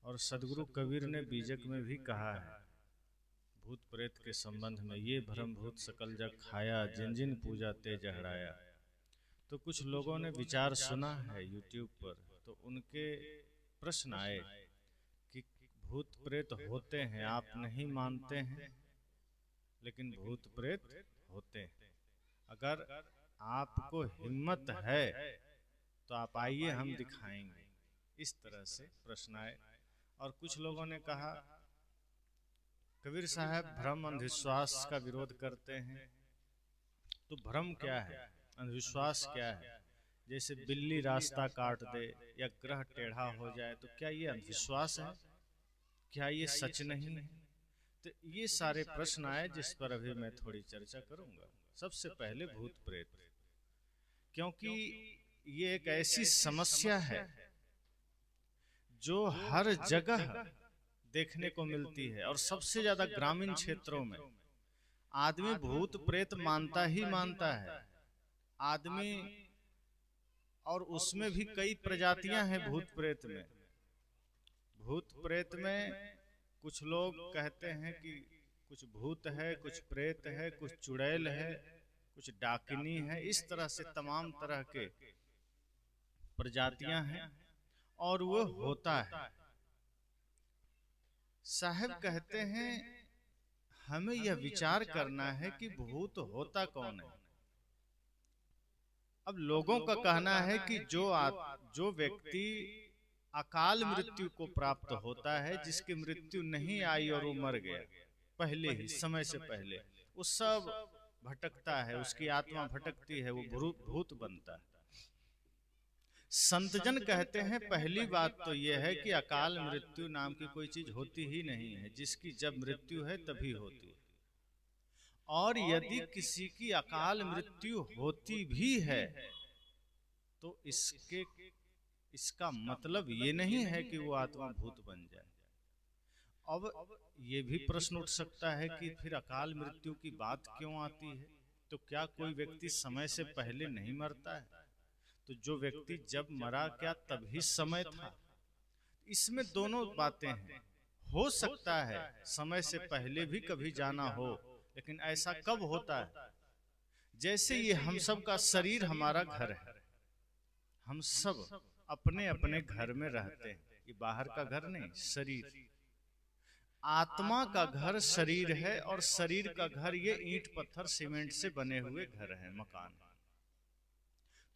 और सदगुरु कबीर ने बीजक में भी कहा है भूत प्रेत के संबंध में, ये भ्रम भूत सकल जग खाया, जिन जिन पूजा ते जहड़ाया। तो कुछ लोगों ने विचार सुना है यूट्यूब पर, तो उनके प्रश्न आए कि भूत प्रेत होते हैं, आप नहीं मानते हैं, लेकिन भूत प्रेत होते हैं। अगर आपको हिम्मत है तो आप आइए, हम दिखाएंगे। इस तरह से प्रश्न आए। और कुछ लोगों ने कहा कबीर साहब भ्रम अंधविश्वास का विरोध करते हैं, तो भ्रम क्या है, अंधविश्वास क्या है? जैसे बिल्ली रास्ता काट दे या ग्रह टेढ़ा हो जाए, तो क्या ये अंधविश्वास है? क्या ये सच नहीं है? तो ये सारे प्रश्न आए, जिस पर अभी मैं थोड़ी चर्चा करूंगा। सबसे पहले भूत प्रेत, क्योंकि ये एक ऐसी समस्या है जो हर जगह देखने को मिलती है, और सबसे ज्यादा ग्रामीण क्षेत्रों में आदमी भूत प्रेत मानता ही मानता है आदमी। और उसमें भी कई प्रजातियां हैं भूत प्रेत में। भूत प्रेत में कुछ लोग कहते हैं कि कुछ भूत है, कुछ प्रेत है, कुछ चुड़ैल है, कुछ डाकिनी है। इस तरह से तमाम तरह के प्रजातियां हैं, और वो होता है। साहब कहते हैं हमें यह विचार करना है कि भूत होता कौन है। अब लोगों का कहना है कि जो व्यक्ति अकाल मृत्यु को प्राप्त होता है, जिसकी मृत्यु नहीं आई और वो मर गया पहले ही, समय से पहले, वो सब भटकता है, उसकी आत्मा भटकती है, वो भूत बनता है। संतजन कहते हैं पहली बात तो यह है कि अकाल मृत्यु नाम की कोई चीज होती ही नहीं है, जिसकी जब मृत्यु है तभी होती है। और यदि किसी की अकाल मृत्यु होती भी है तो इसका मतलब ये नहीं है कि वो आत्मा भूत बन जाए। अब ये भी प्रश्न उठ सकता है कि फिर अकाल मृत्यु की बात क्यों आती है? तो क्या कोई व्यक्ति समय से पहले नहीं मरता है? तो जो व्यक्ति जब मरा, क्या तभी समय था? इसमें दोनों बातें हैं। हो सकता है समय से पहले भी कभी जाना हो, लेकिन ऐसा कब होता है? जैसे ये हम सब का शरीर हमारा घर है, हम सब अपने अपने घर में रहते हैं, ये बाहर का घर नहीं, शरीर। आत्मा का घर शरीर है, और शरीर का घर ये ईंट पत्थर सीमेंट से बने हुए घर है, मकान।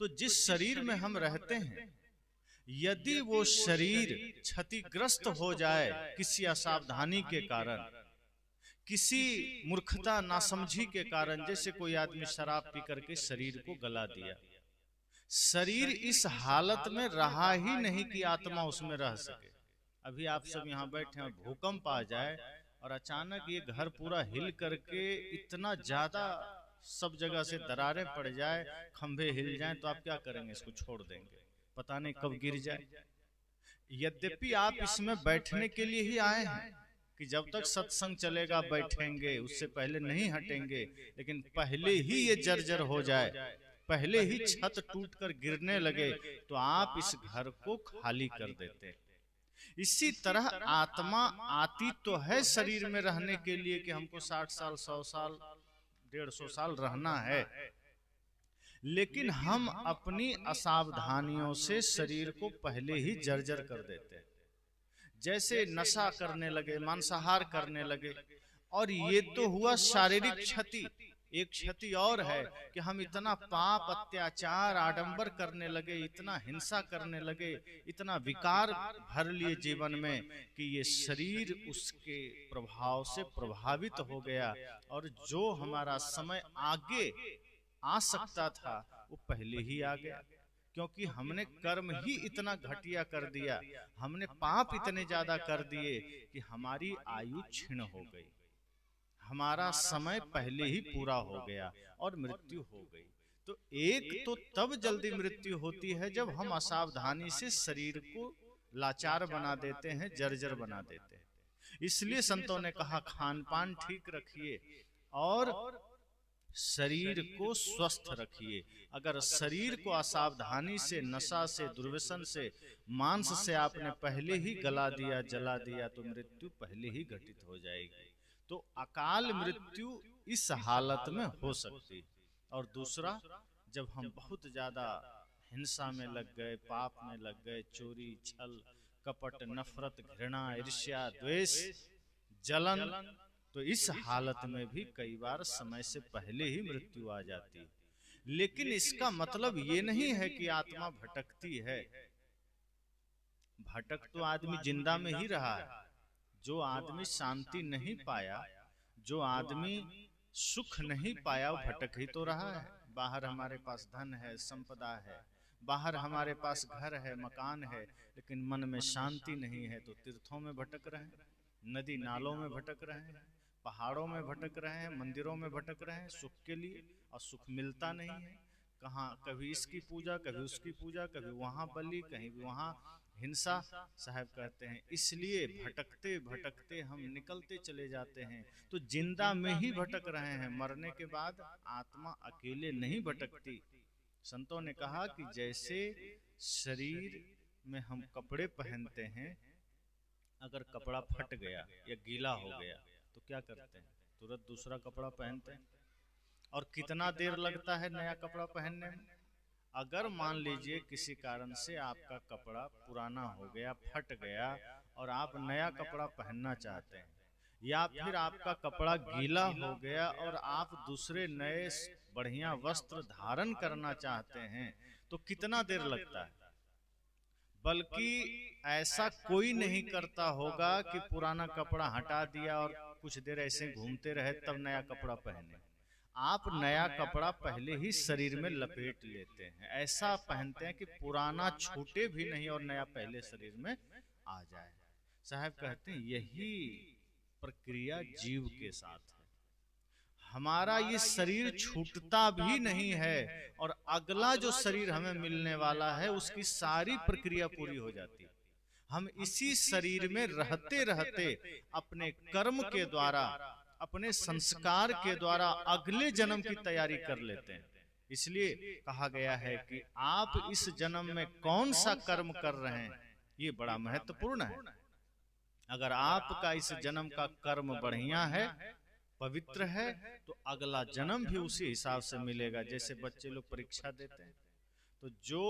तो जिस शरीर में हम रहते हैं, यदि वो शरीर क्षतिग्रस्त हो जाए किसी असावधानी के कारण, किसी मूर्खता नासमझी के कारण, जैसे कोई आदमी शराब पी करके शरीर को गला दिया, शरीर इस हालत में रहा ही नहीं कि आत्मा उसमें रह सके। अभी आप सब यहाँ बैठे हैं, भूकंप आ जाए और अचानक ये घर पूरा हिल करके इतना ज्यादा सब जगह से दरारें पड़ जाए, खंभे हिल जाएं, तो आप क्या करेंगे? इसको छोड़ देंगे, पता नहीं कब गिर जाए। यद्यपि आप इसमें बैठने के लिए ही आए हैं कि जब तक सत्संग चलेगा बैठेंगे, उससे पहले नहीं हटेंगे, लेकिन पहले ही ये जर्जर हो जाए, पहले ही छत टूटकर गिरने लगे, तो आप इस घर को खाली कर देते। इसी तरह आत्मा आती तो है शरीर में रहने के लिए कि हमको 60 साल 100 साल 150 साल रहना है, लेकिन हम अपनी असावधानियों से शरीर को पहले ही जर्जर कर देते हैं। जैसे नशा करने लगे, मांसाहार करने लगे, और ये तो हुआ शारीरिक क्षति। एक क्षति और है कि हम इतना पाप, अत्याचार, आडंबर करने लगे, इतना हिंसा करने लगे, इतना विकार भर लिए जीवन में कि ये शरीर उसके प्रभाव से प्रभावित हो गया, और जो हमारा समय आगे आ सकता था वो पहले ही आ गया, क्योंकि हमने कर्म ही इतना घटिया कर दिया, हमने पाप इतने ज्यादा कर दिए कि हमारी आयु क्षीण हो गई, हमारा समय पहले ही पूरा हो गया और मृत्यु हो गई। तो एक तो तब जल्दी मृत्यु होती है जब हम असावधानी से शरीर को लाचार बना देते हैं, जर्जर बना देते हैं। इसलिए संतों ने कहा खान पान ठीक रखिए और शरीर को स्वस्थ रखिए। अगर शरीर को असावधानी से, नशा से, दुर्व्यसन से, मांस से आपने पहले ही गला दिया, जला दिया, तो मृत्यु पहले ही घटित हो जाएगी। तो अकाल मृत्यु इस हालत में हो सकती है। और दूसरा, जब हम बहुत ज्यादा हिंसा में लग गए, पाप में लग गए, चोरी, छल, कपट, नफरत, घृणा, ईर्ष्या, द्वेष, जलन, तो इस हालत में भी कई बार समय से पहले ही मृत्यु आ जाती है। लेकिन इसका मतलब ये नहीं है कि आत्मा भटकती है। भटक तो आदमी जिंदा में ही रहा है। जो आदमी शांति नहीं पाया, जो आदमी सुख नहीं पाया, वो भटक ही तो रहा है। बाहर हमारे पास धन है, संपदा है, बाहर हमारे पास घर है, मकान है, लेकिन मन में शांति नहीं है, तो तीर्थों में भटक रहे हैं, नदी नालों में भटक रहे हैं, पहाड़ों में भटक रहे हैं, मंदिरों में भटक रहे हैं सुख के लिए, और सुख मिलता नहीं है। कहाँ कभी इसकी पूजा, कभी उसकी पूजा, कभी वहाँ बलि, कहीं भी वहाँ हिंसा। साहब कहते हैं इसलिए भटकते भटकते हम निकलते चले जाते हैं। तो जिंदा में ही भटक रहे हैं, मरने के बाद आत्मा अकेले नहीं भटकती। संतों ने कहा कि जैसे शरीर में हम कपड़े पहनते हैं, अगर कपड़ा फट गया या गीला हो गया तो क्या करते हैं? तुरंत दूसरा कपड़ा पहनते हैं। और कितना देर लगता है नया कपड़ा पहनने में? अगर मान लीजिए किसी कारण से आपका कपड़ा पुराना हो गया, फट गया, और आप नया कपड़ा पहनना चाहते हैं, या फिर आपका कपड़ा गीला हो गया और आप दूसरे नए बढ़िया वस्त्र धारण करना चाहते हैं, तो कितना देर लगता है? बल्कि ऐसा कोई नहीं करता होगा कि पुराना कपड़ा हटा दिया और कुछ देर ऐसे घूमते रहे तब नया कपड़ा पहने। आप नया कपड़ा पहले ही शरीर में लपेट लेते हैं, ऐसा पहनते हैं कि पुराना छूटे भी नहीं और नया पहले शरीर में आ जाए। साहब कहते हैं यही प्रक्रिया जीव के साथ है। हमारा ये शरीर छूटता भी नहीं है, और अगला जो शरीर हमें मिलने वाला है उसकी सारी प्रक्रिया पूरी हो जाती है। हम इसी शरीर में रहते रहते अपने कर्म के द्वारा, अपने संस्कार के द्वारा अगले जन्म की तैयारी कर लेते हैं। इसलिए कहा गया है कि आप इस जन्म में कौन सा कर्म कर रहे हैं, ये बड़ा महत्वपूर्ण है। अगर आपका इस जन्म का कर्म बढ़िया है, पवित्र है, तो अगला जन्म भी उसी हिसाब से मिलेगा। जैसे बच्चे लोग परीक्षा देते हैं, तो जो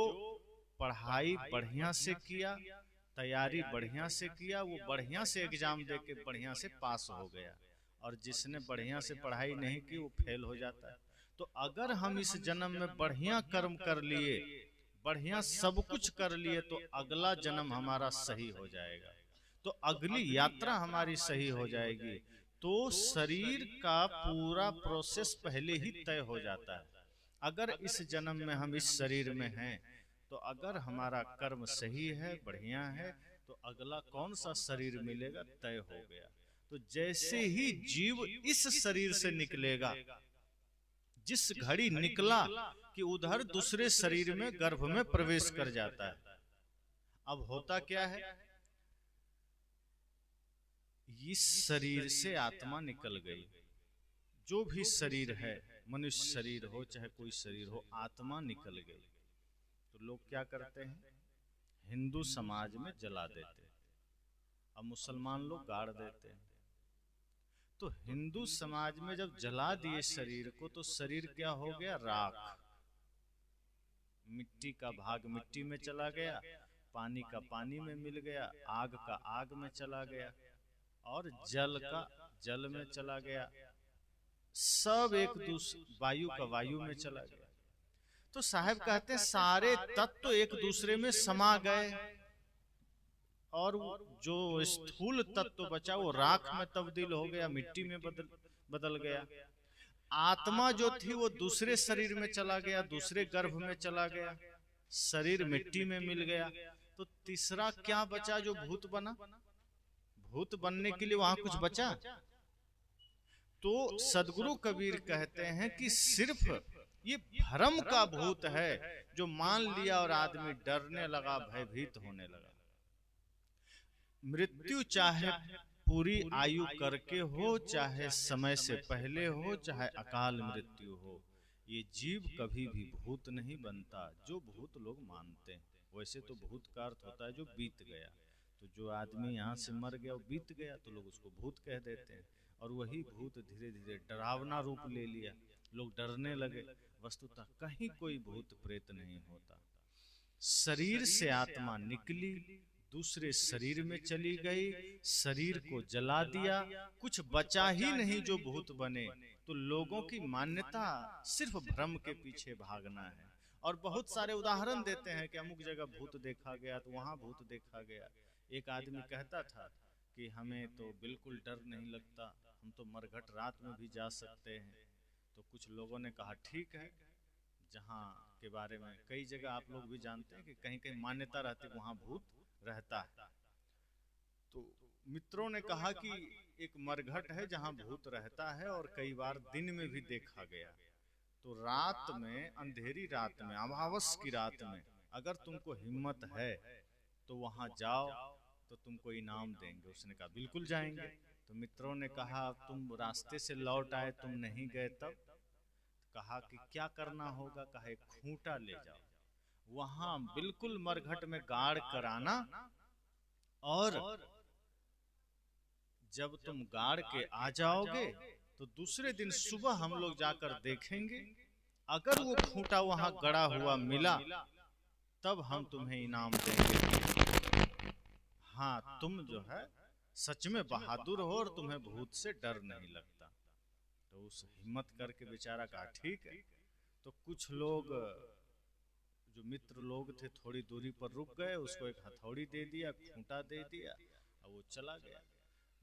पढ़ाई बढ़िया से किया, तैयारी बढ़िया से किया, वो बढ़िया से एग्जाम दे के बढ़िया से पास हो गया, और जिसने बढ़िया से पढ़ाई नहीं की वो फेल हो जाता है। तो अगर हम इस जन्म में बढ़िया कर्म कर लिए, बढ़िया सब कुछ कर लिए, तो अगला जन्म हमारा सही हो जाएगा, तो अगली यात्रा हमारी सही हो जाएगी। तो शरीर का पूरा प्रोसेस पहले ही तय हो जाता है। अगर इस जन्म में हम इस शरीर में हैं, तो अगर हमारा कर्म सही है, बढ़िया है, तो अगला कौन सा शरीर मिलेगा तय हो गया। तो जैसे ही जीव इस शरीर से निकलेगा, जिस घड़ी निकला कि उधर दूसरे शरीर में, गर्भ में प्रवेश कर जाता है। अब होता क्या है, इस शरीर से आत्मा निकल गई। जो भी शरीर है, मनुष्य शरीर हो चाहे कोई शरीर हो, आत्मा निकल गई। तो लोग क्या करते हैं, हिंदू समाज में जला देते हैं, अब मुसलमान लोग गाड़ देते हैं। तो हिंदू समाज में जब जला दिए शरीर को, तो शरीर क्या हो गया, राख। मिट्टी का भाग मिट्टी में चला गया, पानी का पानी में मिल गया, आग का आग में चला गया, और जल का जल में चला गया, सब एक दूसरे, वायु का वायु में चला गया। तो साहब कहते हैं सारे तत्व एक दूसरे में समा गए, और जो स्थूल तत्व बचा वो राख में तब्दील हो गया, मिट्टी में बदल गया। आत्मा जो थी वो दूसरे शरीर में चला गया, दूसरे गर्भ में चला गया, शरीर मिट्टी में मिल गया। तो तीसरा क्या बचा जो भूत बना? भूत बनने के लिए वहां कुछ बचा? तो सदगुरु कबीर कहते हैं कि सिर्फ ये भ्रम का भूत है जो मान लिया और आदमी डरने लगा, भयभीत होने लगा। मृत्यु चाहे पूरी आयु करके हो, चाहे समय से पहले हो, चाहे अकाल मृत्यु हो, ये जीव कभी भी भूत नहीं बनता, जो भूत लोग मानते हैं। वैसे तो भूत का अर्थ होता है जो बीत गया, तो जो आदमी यहाँ से मर गया वो बीत गया, तो लोग उसको भूत कह देते हैं। और वही भूत धीरे धीरे डरावना रूप ले लिया, लोग डरने लगे। वस्तुतः कहीं कोई भूत प्रेत नहीं होता। शरीर से आत्मा निकली, दूसरे शरीर में चली गई, शरीर को जला दिया, कुछ बचा ही नहीं जो भूत बने। तो लोगों की मान्यता सिर्फ भ्रम के पीछे भागना है। और बहुत सारे उदाहरण देते हैं कि अमुक जगह भूत देखा गया, तो वहां भूत देखा गया। एक आदमी कहता था कि हमें तो बिल्कुल डर नहीं लगता, हम तो मरघट रात में भी जा सकते हैं। तो कुछ लोगों ने कहा ठीक है, जहाँ के बारे में कई जगह आप लोग भी जानते हैं कि कहीं कहीं मान्यता रहती है वहां भूत रहता है। तो मित्रों ने कहा कि एक मरघट है जहां भूत रहता है और कई बार दिन में भी देखा गया। तो रात में, अंधेरी रात में, अमावस की रात में अगर तुमको हिम्मत है तो वहां जाओ, तो तुमको इनाम देंगे। उसने कहा बिल्कुल जाएंगे। तो मित्रों ने कहा तुम रास्ते से लौट आए, तुम नहीं गए तब? कहा कि क्या करना होगा? कहा एक खूंटा ले जाओ, वहां बिल्कुल मरघट में गाड़ कराना, और जब तुम गाड़ के आ जाओगे तो दूसरे दिन सुबह हम लोग जाकर देखेंगे, अगर वो खूंटा वहां गड़ा हुआ मिला तब हम तुम्हें इनाम देंगे। हाँ, तुम जो है सच में बहादुर हो और तुम्हें भूत से डर नहीं लगता। तो उस हिम्मत करके बेचारा कहा ठीक है। तो कुछ लोग जो मित्र लोग थे थोड़ी दूरी पर रुक गए, उसको एक हथौड़ी दे दिया, खूंटा दे दिया और वो चला गया।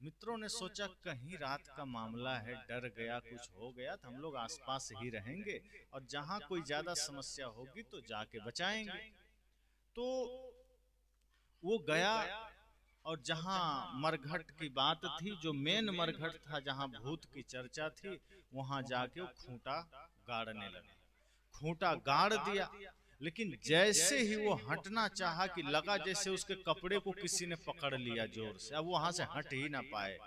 मित्रों ने सोचा कहीं रात का मामला है, डर गया, कुछ हो गया, तो हम लोग आसपास ही रहेंगे और जहां कोई ज्यादा समस्या होगी तो जाके बचाएंगे। तो वो गया और जहां मरघट की बात थी, जो मेन मरघट था जहां भूत की चर्चा थी, वहां जाके वो खूंटा गाड़ने लगा। खूंटा गाड़ दिया, लेकिन जैसे ही वो हटना चाहा कि लगा जैसे उसके कपड़े को किसी ने पकड़ लिया जोर से, अब वो वहां से हट ही ना पाए।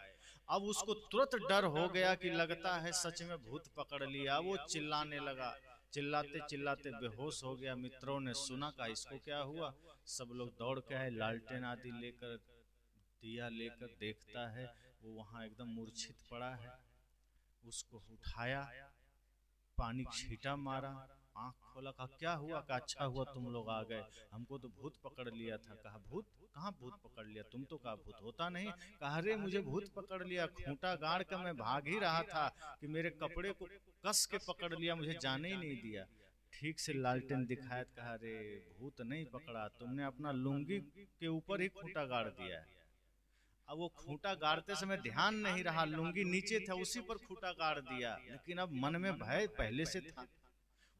अब उसको तुरंत डर हो गया कि लगता है सच में भूत पकड़ लिया। वो चिल्लाने लगा, चिल्लाते चिल्लाते बेहोश हो गया। मित्रों ने सुना, का इसको क्या हुआ? सब लोग दौड़ के आए, लालटेन आदि लेकर, दिया लेकर, देखता है वो वहां एकदम मूर्छित पड़ा है। उसको उठाया, पानी छींटा मारा, आंख खोला, कहा क्या हुआ? कहा अच्छा हुआ तुम लोग आ गए, हमको तो भूत पकड़ लिया था। कहा भूत? कहाँ भूत पकड़ लिया? तुम तो कहा भूत होता नहीं। कहा अरे मुझे भूत पकड़ लिया, खूंटा गाड़ कर मैं भाग ही रहा था कि मेरे कपड़े को कस के पकड़ लिया, मुझे जाने ही नहीं दिया। ठीक से लालटेन दिखाया, कहा अरे भूत नहीं पकड़ा, तुमने अपना लुंगी के ऊपर ही खूंटा गाड़ दिया है। अब वो खूंटा गाड़ते समय ध्यान नहीं रहा, लुंगी नीचे था उसी पर खूंटा गाड़ दिया, लेकिन अब मन में भय पहले से था।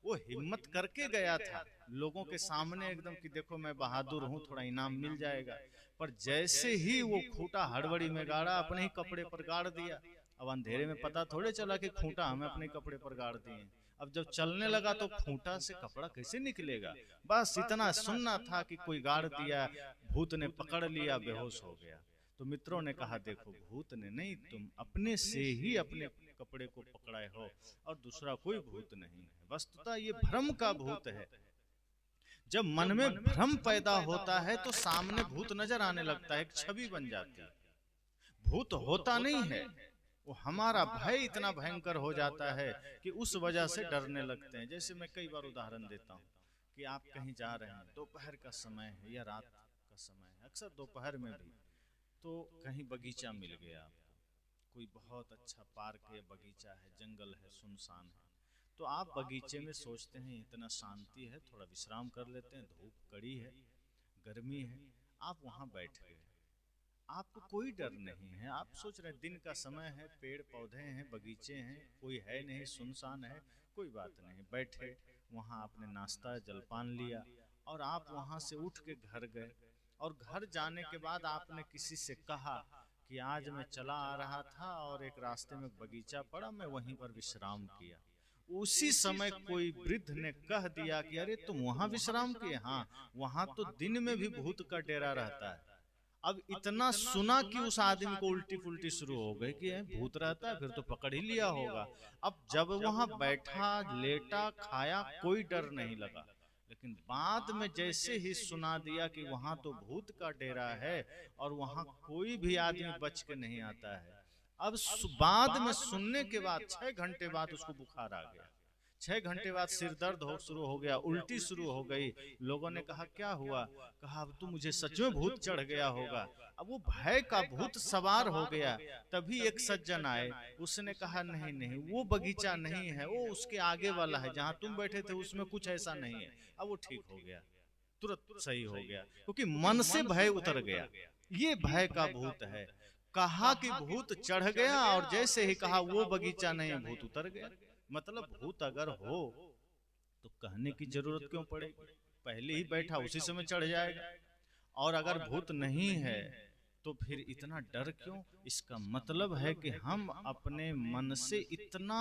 वो हिम्मत करके गया था लोगों के सामने एकदम कि देखो मैं बहादुर हूँ, थोड़ा इनाम मिल जाएगा। पर जैसे ही वो खूंटा हड़बड़ी में गाड़ा, अपने ही कपड़े पर गाड़ दिया। अब अंधेरे में पता थोड़े चला कि खूंटा हमें अपने कपड़े पर गाड़ दिए। अब जब चलने लगा तो खूंटा से कपड़ा कैसे निकलेगा? बस इतना सुनना था कि कोई गाड़ दिया, भूत ने पकड़ लिया, बेहोश हो गया। तो मित्रों ने कहा देखो भूत ने नहीं, तुम अपने से ही अपने कपड़े को पकड़ाए हो और दूसरा कोई भूत नहीं है। वस्तुतः ये भ्रम का भूत है। जब मन में भ्रम पैदा होता है तो सामने भूत नजर आने लगता है, एक छवि बन जाती है। भूत होता नहीं है, वो हमारा भय इतना भयंकर हो जाता है कि उस वजह से डरने लगते हैं। जैसे मैं कई बार उदाहरण देता हूँ कि आप कहीं जा रहे हैं, दोपहर का समय है या रात का समय है, अक्सर दोपहर में भी, तो कहीं बगीचा मिल गया आपको, कोई बहुत अच्छा पार्क है, बगीचा है, जंगल है, सुनसान है। तो आप बगीचे में सोचते हैं इतना शांति है, थोड़ा विश्राम कर लेते हैं, धूप कड़ी है, गर्मी है, आप वहाँ बैठ गए, आपको कोई डर नहीं है। आप सोच रहे दिन का समय है, पेड़ पौधे हैं, बगीचे हैं, कोई है नहीं, सुनसान है, कोई बात नहीं, बैठे वहाँ आपने नाश्ता जलपान लिया और आप वहाँ से उठ के घर गए। और घर जाने के बाद आपने किसी से कहा कि आज मैं चला आ रहा था और एक रास्ते में बगीचा पड़ा, मैं वहीं पर विश्राम किया। उसी समय कोई वृद्ध ने कह दिया कि अरे तुम वहां विश्राम किए? हाँ, वहां तो दिन में भी भूत का डेरा रहता है। अब इतना सुना कि उस आदमी को उल्टी पुल्टी शुरू हो गई कि भूत रहता है, फिर तो पकड़ ही लिया होगा। अब जब वहां बैठा, लेटा, खाया, कोई डर नहीं लगा। लेकिन बाद में जैसे ही सुना दिया कि वहां तो भूत का डेरा है और वहां कोई भी आदमी बच के नहीं आता है, अब बाद में सुनने के बाद 6 घंटे बाद उसको बुखार आ गया। 6 घंटे बाद सिर दर्द हो शुरू हो गया, उल्टी शुरू हो गई। लोगों ने कहा क्या हुआ? कहा अब तो मुझे सच में भूत चढ़ गया होगा। अब वो भय का भूत सवार हो गया। तभी एक सज्जन आए, उसने कहा नहीं नहीं, वो बगीचा नहीं है, वो उसके आगे वाला है, जहां तुम बैठे थे उसमें कुछ ऐसा नहीं है। अब वो ठीक हो गया, तुरंत सही हो गया, क्योंकि मन से भय उतर गया। ये भय का भूत है। कहा कि भूत चढ़ गया, और जैसे ही कहा वो बगीचा नहीं है, भूत उतर गया। मतलब भूत अगर हो तो कहने की जरूरत क्यों पड़ेगी? पहले ही बैठा उसी समय चढ़ जाएगा। और अगर भूत नहीं है तो फिर इतना डर क्यों? इसका मतलब है कि हम अपने मन से इतना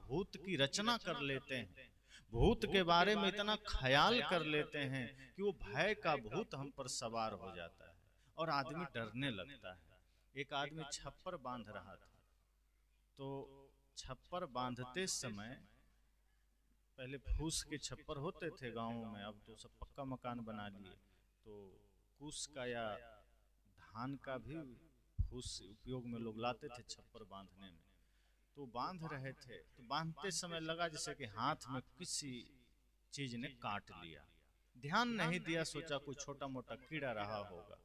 भूत की रचना कर लेते हैं, भूत के बारे में इतना ख्याल कर लेते हैं कि वो भय का भूत हम पर सवार हो जाता है और आदमी डरने लगता है। एक आदमी छप्पर बांध रहा था, तो छप्पर बांधते समय, पहले फूस के छप्पर होते थे गांवों में, अब तो सब पक्का मकान बना लिए, तो कूस का या धान का भी फूस उपयोग में लोग लाते थे छप्पर बांधने में। तो बांध रहे थे, तो बांधते समय लगा जैसे कि हाथ में किसी चीज ने काट लिया। ध्यान नहीं दिया, सोचा कोई छोटा मोटा कीड़ा रहा होगा।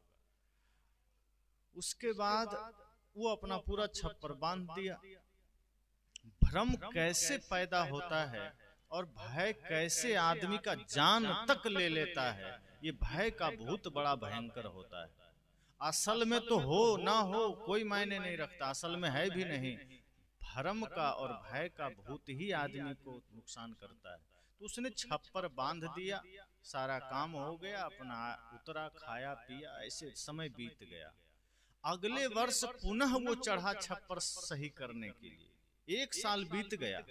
उसके बाद वो अपना पूरा छप्पर बांध दिया। भ्रम कैसे पैदा होता है और भय कैसे आदमी का जान तक ले लेता है, ये भय का भूत बड़ा भयंकर होता है। असल में तो हो ना हो कोई मायने नहीं रखता, असल में है भी नहीं। भ्रम का और भय का भूत ही आदमी को नुकसान करता है। तो उसने छप्पर बांध दिया, सारा काम हो गया, अपना उतरा, खाया पिया, ऐसे समय बीत गया। अगले वर्ष पुनः वो चढ़ा छप्पर सही करने के लिए। 1 साल बीत गया।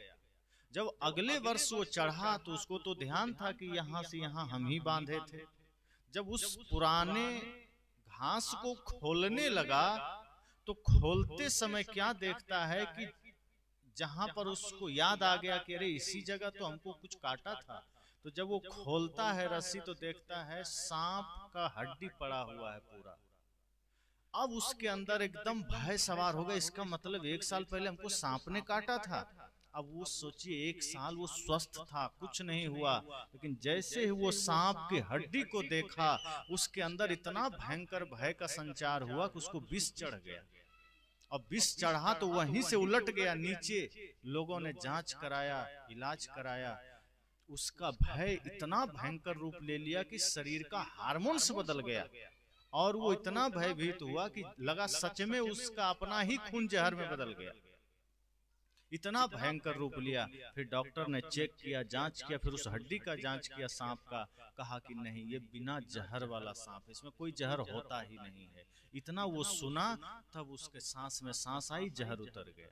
जब अगले वर्ष वो चढ़ा तो उसको तो ध्यान था कि यहां से यहां हम ही बांधे थे। जब उस पुराने घास को खोलने लगा तो खोलते समय क्या देखता है कि जहां पर उसको याद आ गया कि अरे इसी जगह तो हमको कुछ काटा था। तो जब वो खोलता है रस्सी तो देखता है सांप का हड्डी पड़ा हुआ है पूरा। अब उसके अंदर एकदम भय सवार हो गया। इसका मतलब 1 साल पहले हमको सांप ने काटा था। अब वो सोचिए 1 साल वो स्वस्थ था, कुछ नहीं हुआ, लेकिन जैसे ही वो सांप की हड्डी को देखा, उसके अंदर इतना भयंकर भय का संचार हुआ कि उसको विष चढ़ गया। अब विष चढ़ा तो वहीं से उलट गया नीचे। लोगों ने जांच कराया, इलाज कराया, उसका भय इतना भयंकर रूप ले लिया कि शरीर का हार्मोन्स बदल गया और वो इतना भयभीत हुआ कि लगा सच में उसका अपना ही खून जहर में बदल गया। इतना भयंकर रूप लिया। फिर डॉक्टर ने चेक किया, जांच किया, फिर उस हड्डी का जांच किया सांप का, कहा कि नहीं ये बिना जहर वाला सांप है, इसमें कोई जहर होता ही नहीं है। इतना वो सुना तब उसके सांस में सांस आई, जहर उतर गया।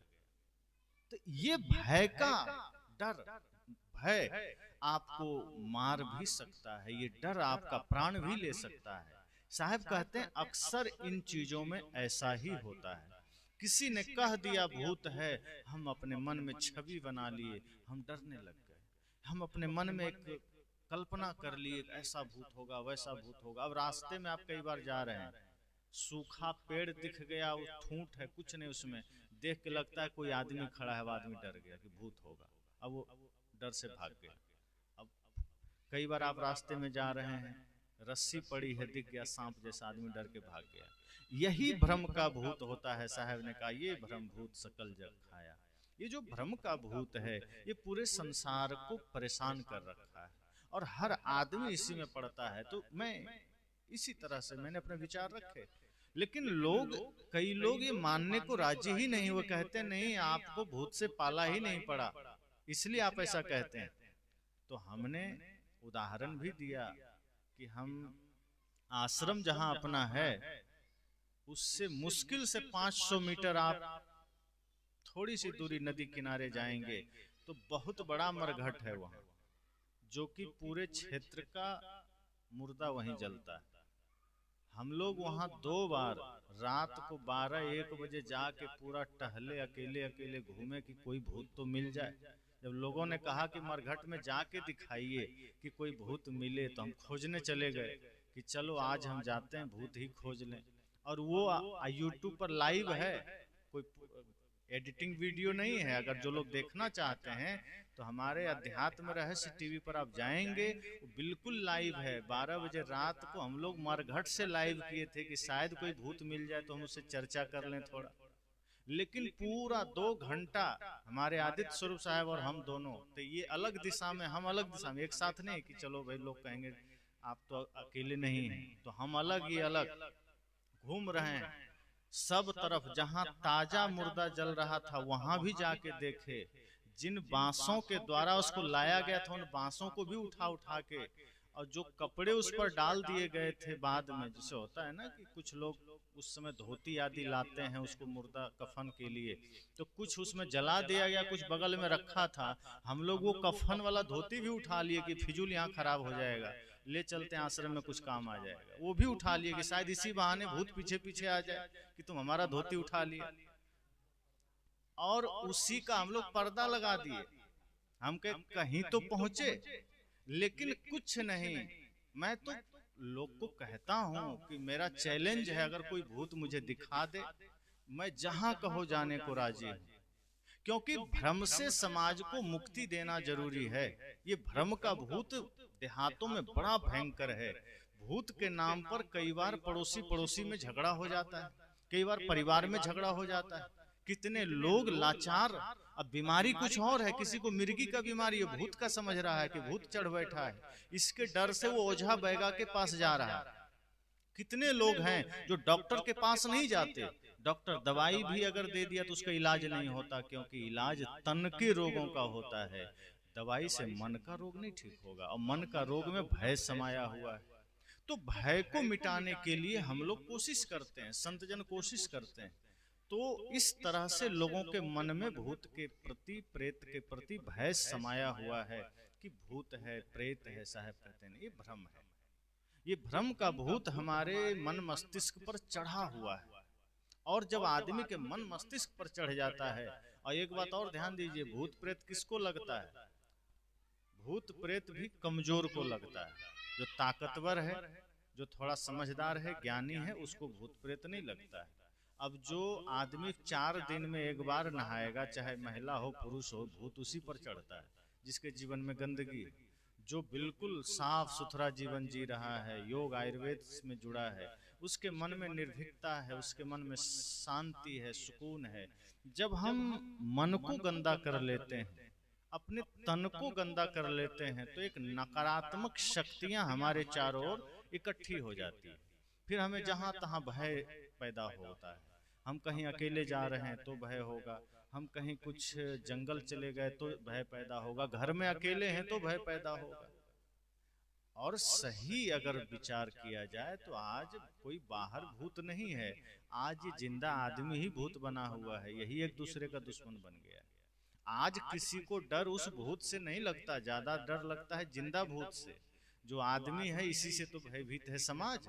तो ये भय का डर, भय आपको मार भी सकता है, ये डर आपका प्राण भी ले सकता है। साहब कहते हैं अक्सर इन चीजों में ऐसा ही होता है। किसी ने कह दिया भूत है, हम अपने मन में छवि बना लिए, हम डरने लग गए। हम अपने मन में एक कल्पना कर लिए, ऐसा भूत होगा, वैसा भूत होगा। अब रास्ते में आप कई बार जा रहे हैं, सूखा पेड़ दिख गया, वो ठूंठ है, कुछ नहीं उसमें, देख के लगता है कोई आदमी खड़ा है, वो आदमी डर गया कि भूत होगा। अब वो डर से भाग गया। अब कई बार आप रास्ते में जा रहे हैं, रस्सी पड़ी है, दिख गया सांप जैसा, आदमी डर के भाग गया। यही भ्रम का भूत होता है। साहब ने कहा ये भ्रम भूत सकल जग खाया। ये जो भ्रम का भूत है ये पूरे संसार को परेशान कर रखा है और हर आदमी इसी में पड़ता है। तो मैं इसी तरह से मैंने अपने विचार रखे, लेकिन कई लोग ये मानने को राजी ही नहीं। वो कहते नहीं आपको भूत से पाला ही नहीं पड़ा, इसलिए आप ऐसा कहते हैं। तो हमने उदाहरण भी दिया कि हम आश्रम जहां अपना है उससे मुश्किल से 500 मीटर आप थोड़ी सी दूरी नदी किनारे जाएंगे तो बहुत बड़ा मरघट है वहां, जो कि पूरे क्षेत्र का मुर्दा वहीं जलता है। हम लोग वहां 2 बार रात को 12-1 बजे जाके पूरा टहले, अकेले अकेले घूमे कि कोई भूत तो मिल जाए। जब लोगों ने कहा कि मरघट में जाके दिखाइए कि कोई भूत मिले, तो हम खोजने चले गए कि चलो आज हम जाते हैं, भूत ही खोज लें। और वो यूट्यूब पर लाइव है, कोई एडिटिंग वीडियो नहीं है। अगर जो लोग देखना चाहते हैं तो हमारे अध्यात्म रहस्य टीवी पर आप जाएंगे, वो बिल्कुल लाइव है। 12 बजे रात को हम लोग मरघट से लाइव किए थे कि शायद कोई भूत मिल जाए तो हम उससे चर्चा कर लें थोड़ा। लेकिन पूरा 2 घंटा हमारे आदित्य स्वरूप साहब और हम दोनों, तो ये अलग दिशा में, हम अलग दिशा में, एक साथ नहीं कि चलो भाई लोग कहेंगे आप तो अकेले नहीं हैं, तो हम अलग ही अलग घूम रहे हैं सब तरफ। जहां ताजा मुर्दा जल रहा था वहां भी जाके देखे। जिन बांसों के द्वारा उसको लाया गया था उन बांसों को भी उठा उठा के, और जो कपड़े उस पर डाल दिए गए थे बाद में, जैसे होता है ना कि कुछ लोग उस समय धोती आदि लाते हैं उसको मुर्दा कफन के लिए, तो कुछ उसमें जला दिया गया, कुछ बगल में रखा था। हम लोग वो कफन वाला धोती भी उठा लिए कि फिजूल यहाँ खराब हो जाएगा, ले चलते हैं आश्रम में कुछ काम आ जाएगा। वो भी उठा लिए कि शायद इसी बहाने भूत पीछे पीछे आ जाए कि तुम हमारा धोती उठा लिया। और उसी का हम लोग पर्दा लगा दिए। हम कहीं तो पहुंचे, लेकिन कुछ नहीं। मैं तो लोग को कहता हूं कि मेरा चैलेंज है, अगर कोई भूत मुझे दिखा दे, मैं जहां कहो जाने को राजी हूं। क्योंकि भ्रम से समाज को मुक्ति देना जरूरी है। ये भ्रम का भूत देहातों में बड़ा भयंकर है। भूत के नाम पर कई बार पड़ोसी पड़ोसी में झगड़ा हो जाता है, कई बार परिवार में झगड़ा हो जाता है। कितने लोग लाचार, अब बीमारी कुछ और है, किसी को मिर्गी का बीमारी है, भूत का समझ रहा है कि भूत चढ़ बैठा है, इसके डर से वो ओझा बैगा के पास जा रहा है। कितने लोग हैं जो डॉक्टर के पास नहीं जाते, डॉक्टर दवाई भी अगर दे दिया तो उसका इलाज नहीं होता, क्योंकि इलाज तन के रोगों का होता है, दवाई से मन का रोग नहीं ठीक होगा। और मन का रोग में भय समाया हुआ है। तो भय को मिटाने के लिए हम लोग कोशिश करते हैं, संत जन कोशिश करते हैं। तो इस तरह से लोगों के मन में भूत के प्रति, प्रेत के प्रति भय समाया हुआ है कि भूत है, प्रेत है। साहब कहते हैं ये भ्रम है। ये भ्रम का भूत हमारे मन मस्तिष्क पर चढ़ा हुआ है। और जब आदमी के मन मस्तिष्क पर चढ़ जाता है, और एक बात और ध्यान दीजिए, भूत प्रेत किसको लगता है? भूत प्रेत भी कमजोर को लगता है। जो ताकतवर है, जो थोड़ा समझदार है, ज्ञानी है, उसको भूत प्रेत नहीं लगता है। अब जो आदमी 4 दिन में एक बार नहाएगा, चाहे महिला हो पुरुष हो, भूत उसी पर चढ़ता है जिसके जीवन में गंदगी। जो बिल्कुल साफ सुथरा जीवन जी रहा है, योग आयुर्वेद में जुड़ा है, उसके मन में निर्भीकता है, उसके मन में शांति है, सुकून है। जब हम मन को गंदा कर लेते हैं, अपने तन को गंदा कर लेते हैं, तो एक नकारात्मक शक्तियां हमारे चारों ओर इकट्ठी हो जाती है। फिर हमें जहां तहां भय पैदा होता है। हम कहीं अकेले जा रहे हैं तो भय होगा, हम कहीं कुछ जंगल चले गए तो भय पैदा होगा, घर में अकेले हैं तो भय पैदा होगा। और सही अगर विचार किया जाए तो आज कोई बाहर भूत नहीं है, आज ये जिंदा आदमी ही भूत बना हुआ है। यही एक दूसरे का दुश्मन बन गया है। आज किसी को डर उस भूत से नहीं लगता, ज्यादा डर लगता है जिंदा भूत से। जो आदमी है इसी से तो भयभीत है समाज।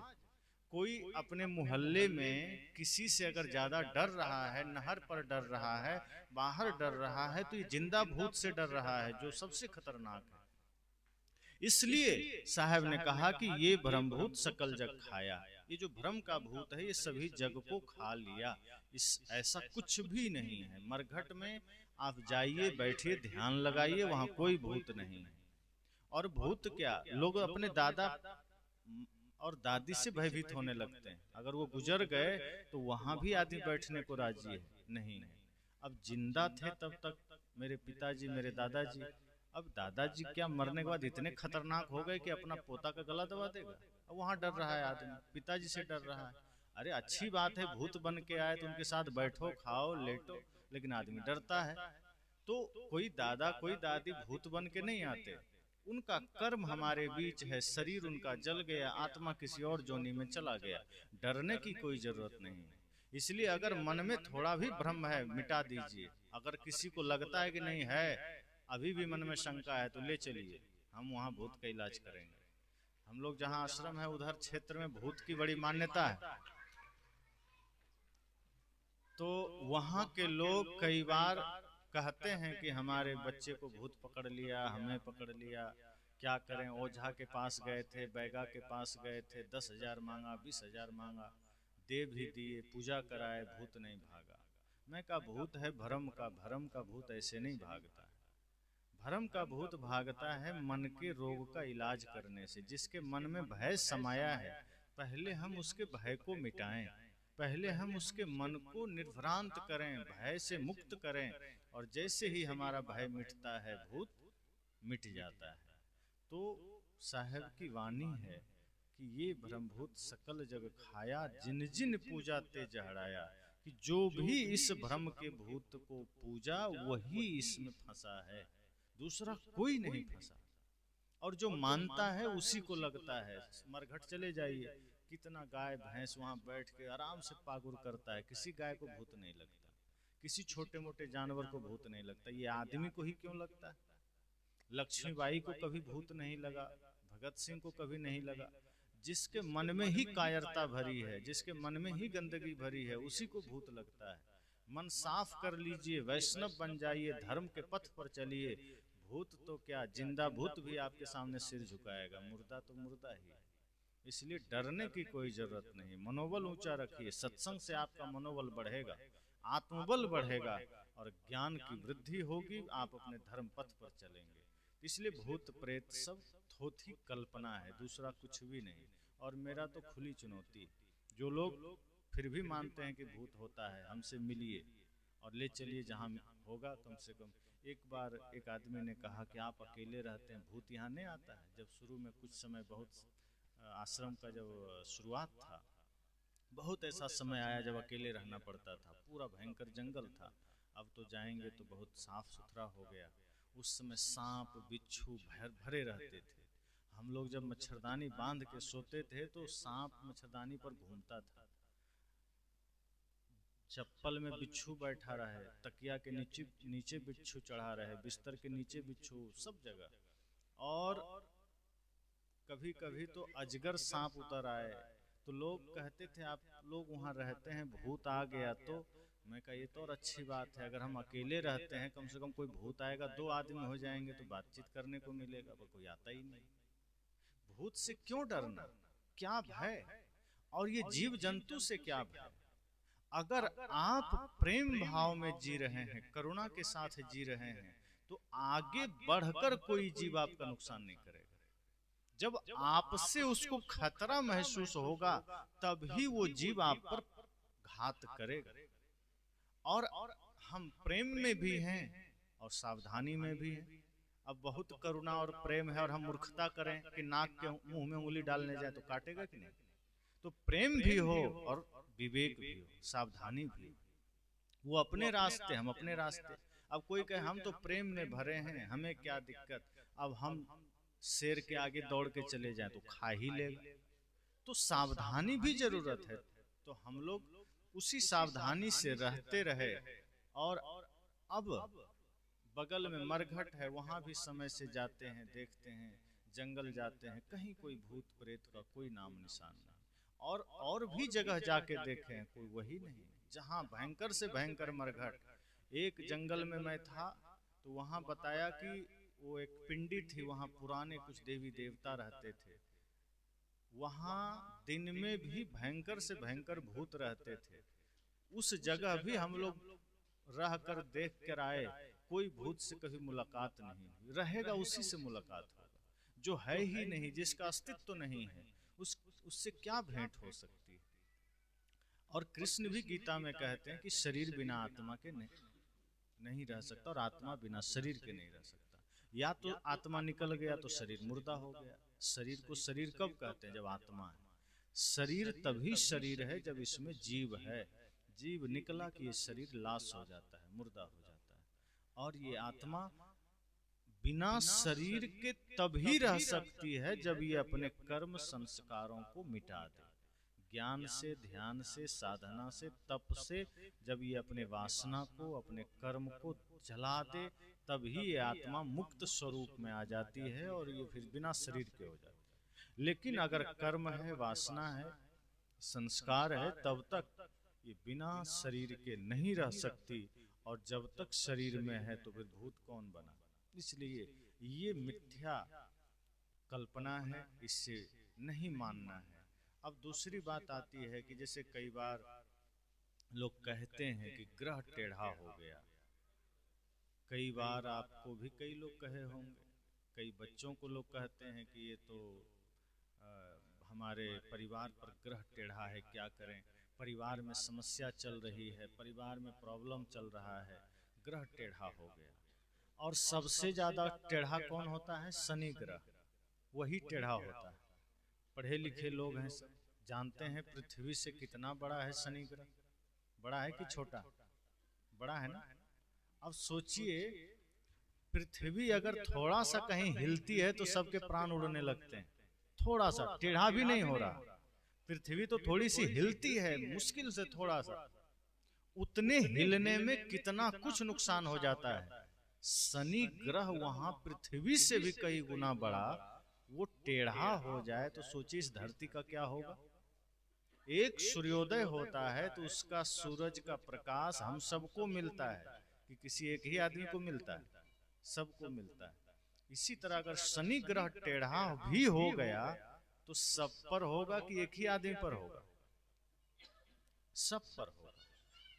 कोई अपने मोहल्ले में किसी से अगर ज्यादा डर रहा है, नहर पर डर रहा है, बाहर डर रहा है, तो ये जिंदा भूत से डर रहा है, जो सबसे खतरनाक है। इसलिए साहब ने कहा कि ये भ्रम भूत सकल जग खाया। ये जो भ्रम का भूत है ये सभी जग को खा लिया। इस ऐसा कुछ भी नहीं है। मरघट में आप जाइए, बैठिए, ध्यान लगाइए, वहां कोई भूत नहीं है। और भूत क्या, लोग अपने दादा और दादी से भयभीत होने लगते हैं। अगर वो गुजर गए तो वहां भी आदमी बैठने को राजी है नहीं है। अब जिंदा थे तब तक मेरे पिताजी, मेरे दादाजी, अब दादाजी क्या मरने के बाद इतने खतरनाक हो गए कि अपना पोता का गला दबा देगा। अब वहां डर रहा है आदमी, पिताजी से डर रहा है। अरे अच्छी बात है, भूत बन के आए तो उनके साथ बैठो, खाओ, लेटो, लेकिन आदमी डरता है। तो कोई दादा कोई दादी भूत बन के नहीं आते, उनका कर्म हमारे बीच है, शरीर उनका जल गया, आत्मा किसी और जोनी में चला गया, डरने की कोई जरूरत नहीं है। इसलिए अगर मन में थोड़ा भी भ्रम है मिटा दीजिए। अगर किसी को लगता है कि नहीं है, अभी भी मन में शंका है, तो ले चलिए, हम वहाँ भूत का इलाज करेंगे। हम लोग जहाँ आश्रम है उधर क्षेत्र में भूत की बड़ी मान्यता है, तो वहाँ के लोग कई बार कहते हैं कि हमारे बच्चे को भूत पकड़ लिया, हमें पकड़ लिया, क्या करें। ओझा के पास गए थे, बैगा के पास गए थे, 10,000 मांगा, 20,000 मांगा, दे भी दिए, पूजा कराए, भूत नहीं भागा। मैं कहा भूत है भरम का भूत ऐसे नहीं भागता है। भरम का भूत भागता है मन के रोग का इलाज करने से। जिसके मन में भय समाया है, पहले हम उसके भय को मिटाएं, पहले हम उसके मन को निर्भ्रांत करें, भय से मुक्त करें, और जैसे ही हमारा भय मिटता है भूत मिट जाता है। तो साहब की वाणी है कि ये ब्रह्मभूत सकल जग खाया, जिन जिन पूजा ते जहड़ाया, कि जो भी इस भ्रम के भूत को पूजा वही इसमें फंसा है, दूसरा कोई नहीं फंसा। और जो मानता है उसी को लगता है। मरघट चले जाइए, कितना गाय भैंस वहाँ बैठ के आराम से पागुर करता है, किसी गाय को भूत नहीं लगता, किसी छोटे मोटे जानवर को भूत नहीं लगता। ये आदमी को ही क्यों लगता है? लक्ष्मीबाई को कभी भूत नहीं लगा, भगत सिंह को कभी नहीं लगा। जिसके मन में ही कायरता भरी है, जिसके मन में ही गंदगी भरी है, उसी को भूत लगता है। मन साफ कर लीजिए, वैष्णव बन जाइए, धर्म के पथ पर चलिए। भूत तो क्या, जिंदा भूत भी आपके सामने सिर झुकाएगा, मुर्दा तो मुर्दा ही है। इसलिए डरने की कोई जरूरत नहीं, मनोबल ऊंचा रखिए। सत्संग से आपका मनोबल बढ़ेगा, आत्मबल बढ़ेगा और ज्ञान की वृद्धि होगी, आप अपने धर्म पथ पर चलेंगे। इसलिए भूत प्रेत सब थोथी कल्पना है, दूसरा कुछ भी नहीं। और मेरा तो खुली चुनौती, जो लोग फिर भी मानते हैं कि भूत होता है, हमसे मिलिए और ले चलिए जहाँ होगा। कम से कम एक बार एक आदमी ने कहा कि आप अकेले रहते हैं, भूत यहाँ नहीं आता है। जब शुरू में कुछ समय, बहुत आश्रम का जब शुरुआत था, बहुत ऐसा समय आया जब अकेले रहना पड़ता था, पूरा भयंकर जंगल था। अब तो जाएंगे तो बहुत साफ सुथरा हो गया। उस समय सांप बिच्छू भरे रहते थे। हम लोग जब मच्छरदानी बांध के सोते थे तो सांप मच्छरदानी पर घूमता था, चप्पल में बिच्छू बैठा रहे, तकिया के नीचे बिच्छू चढ़ा रहे, बिस्तर के नीचे बिच्छू, सब जगह। और कभी कभी तो अजगर सांप उतर आए, तो लोग कहते थे आप लोग वहाँ रहते हैं, भूत आ गया तो। मैं कहा ये तो और अच्छी बात है, अगर हम अकेले रहते हैं, कम से कम कोई भूत आएगा, 2 आदमी हो जाएंगे तो बातचीत करने को मिलेगा, पर कोई आता ही नहीं। भूत से क्यों डरना, क्या भय? और ये जीव जंतु से क्या भय? अगर आप प्रेम भाव में जी रहे हैं, करुणा के साथ जी रहे हैं, तो आगे बढ़कर कोई जीव आपका नुकसान नहीं करेगा। जब आपसे उसको खतरा महसूस होगा तभी वो जीव आप पर घात करेगा। और हम प्रेम में भी हैं और सावधानी में भी हैं। अब बहुत करुणा और प्रेम है और हम मूर्खता करें कि नाक के मुंह में उंगली डालने जाए तो काटेगा कि नहीं? तो प्रेम भी हो और विवेक भी हो, सावधानी भी हो। वो अपने रास्ते, हम अपने रास्ते। अब कोई कहे हम तो प्रेम में भरे हैं, हमें क्या दिक्कत, अब हम शेर के आगे दौड़ के चले जाएं तो खा ही लेगा। तो सावधानी भी जरूरत है। तो हम लोग उसी सावधानी से रहते रहे। और अब बगल में मरघट है, वहां भी समय से जाते हैं, देखते हैं, जंगल जाते हैं, कहीं कोई भूत प्रेत का कोई नाम निशान नहीं। और भी जगह जाके देखे हैं, कोई वही नहीं। जहाँ भयंकर से भयंकर मरघट, एक जंगल में मैं था तो वहाँ बताया कि वो एक पिंडी थी, वहाँ पुराने कुछ देवी देवता रहते थे। वहाँ दिन में भी भयंकर से भयंकर भूत रहते थे। उस जगह भी हम लोग रह कर देख कर आए, कोई भूत से कभी मुलाकात नहीं हुई। रहेगा उसी से मुलाकात होगा जो है ही नहीं, जिसका अस्तित्व तो नहीं है, उससे क्या भेंट हो सकती है। और कृष्ण भी गीता में कहते हैं कि शरीर बिना आत्मा के नहीं रह सकता और आत्मा बिना शरीर के नहीं रह सकता। या तो आत्मा निकल गया तो शरीर मुर्दा हो गया। शरीर को शरीर कब कहते हैं? जब आत्मा है। शरीर तभी शरीर है जब इसमें जीव है। जीव निकला कि ये शरीर लाश हो जाता है, मुर्दा हो जाता है। और ये आत्मा बिना शरीर के तभी रह सकती है जब ये अपने कर्म संस्कारों को मिटा दे। ज्ञान से, ध्यान से, साधना से, तप से जब ये अपने वासना को, अपने कर्म को जला दे, तभी ये आत्मा मुक्त स्वरूप में आ जाती है और ये फिर बिना शरीर के हो जाती है। लेकिन अगर कर्म है, वासना है, संस्कार है, तब तक ये बिना शरीर के नहीं रह सकती, और जब तक शरीर में है तो फिर भूत कौन बना। इसलिए ये मिथ्या कल्पना है, इससे नहीं मानना है। अब दूसरी बात आती है कि जैसे कई बार लोग कहते हैं कि ग्रह टेढ़ा हो गया। कई बार आपको भी कई लोग कहे होंगे, कई बच्चों को लोग कहते हैं कि ये तो हमारे परिवार पर ग्रह टेढ़ा है, क्या करें, परिवार में समस्या चल रही है, परिवार में प्रॉब्लम चल रहा है, ग्रह टेढ़ा हो गया। और सबसे ज्यादा टेढ़ा कौन होता है? शनि ग्रह, वही टेढ़ा होता है। पढ़े लिखे लोग हैं, सब जानते हैं पृथ्वी से कितना बड़ा है शनि ग्रह। बड़ा है कि छोटा? बड़ा है ना। अब सोचिए, पृथ्वी अगर थोड़ा सा कहीं हिलती है तो सबके प्राण उड़ने लगते हैं। थोड़ा सा, टेढ़ा भी नहीं हो रहा, पृथ्वी तो थोड़ी सी हिलती है, मुश्किल से थोड़ा सा, उतने हिलने में कितना कुछ नुकसान हो जाता है। शनि ग्रह वहां पृथ्वी से भी कई गुना बड़ा, वो टेढ़ा हो जाए तो सोचिए इस धरती का क्या होगा। एक सूर्योदय होता है तो उसका सूरज का प्रकाश हम सबको मिलता है कि किसी एक ही आदमी को मिलता है? सबको मिलता है। इसी तरह अगर शनि ग्रह टेढ़ा भी हो गया तो सब पर होगा कि एक ही आदमी पर होगा? सब पर होगा।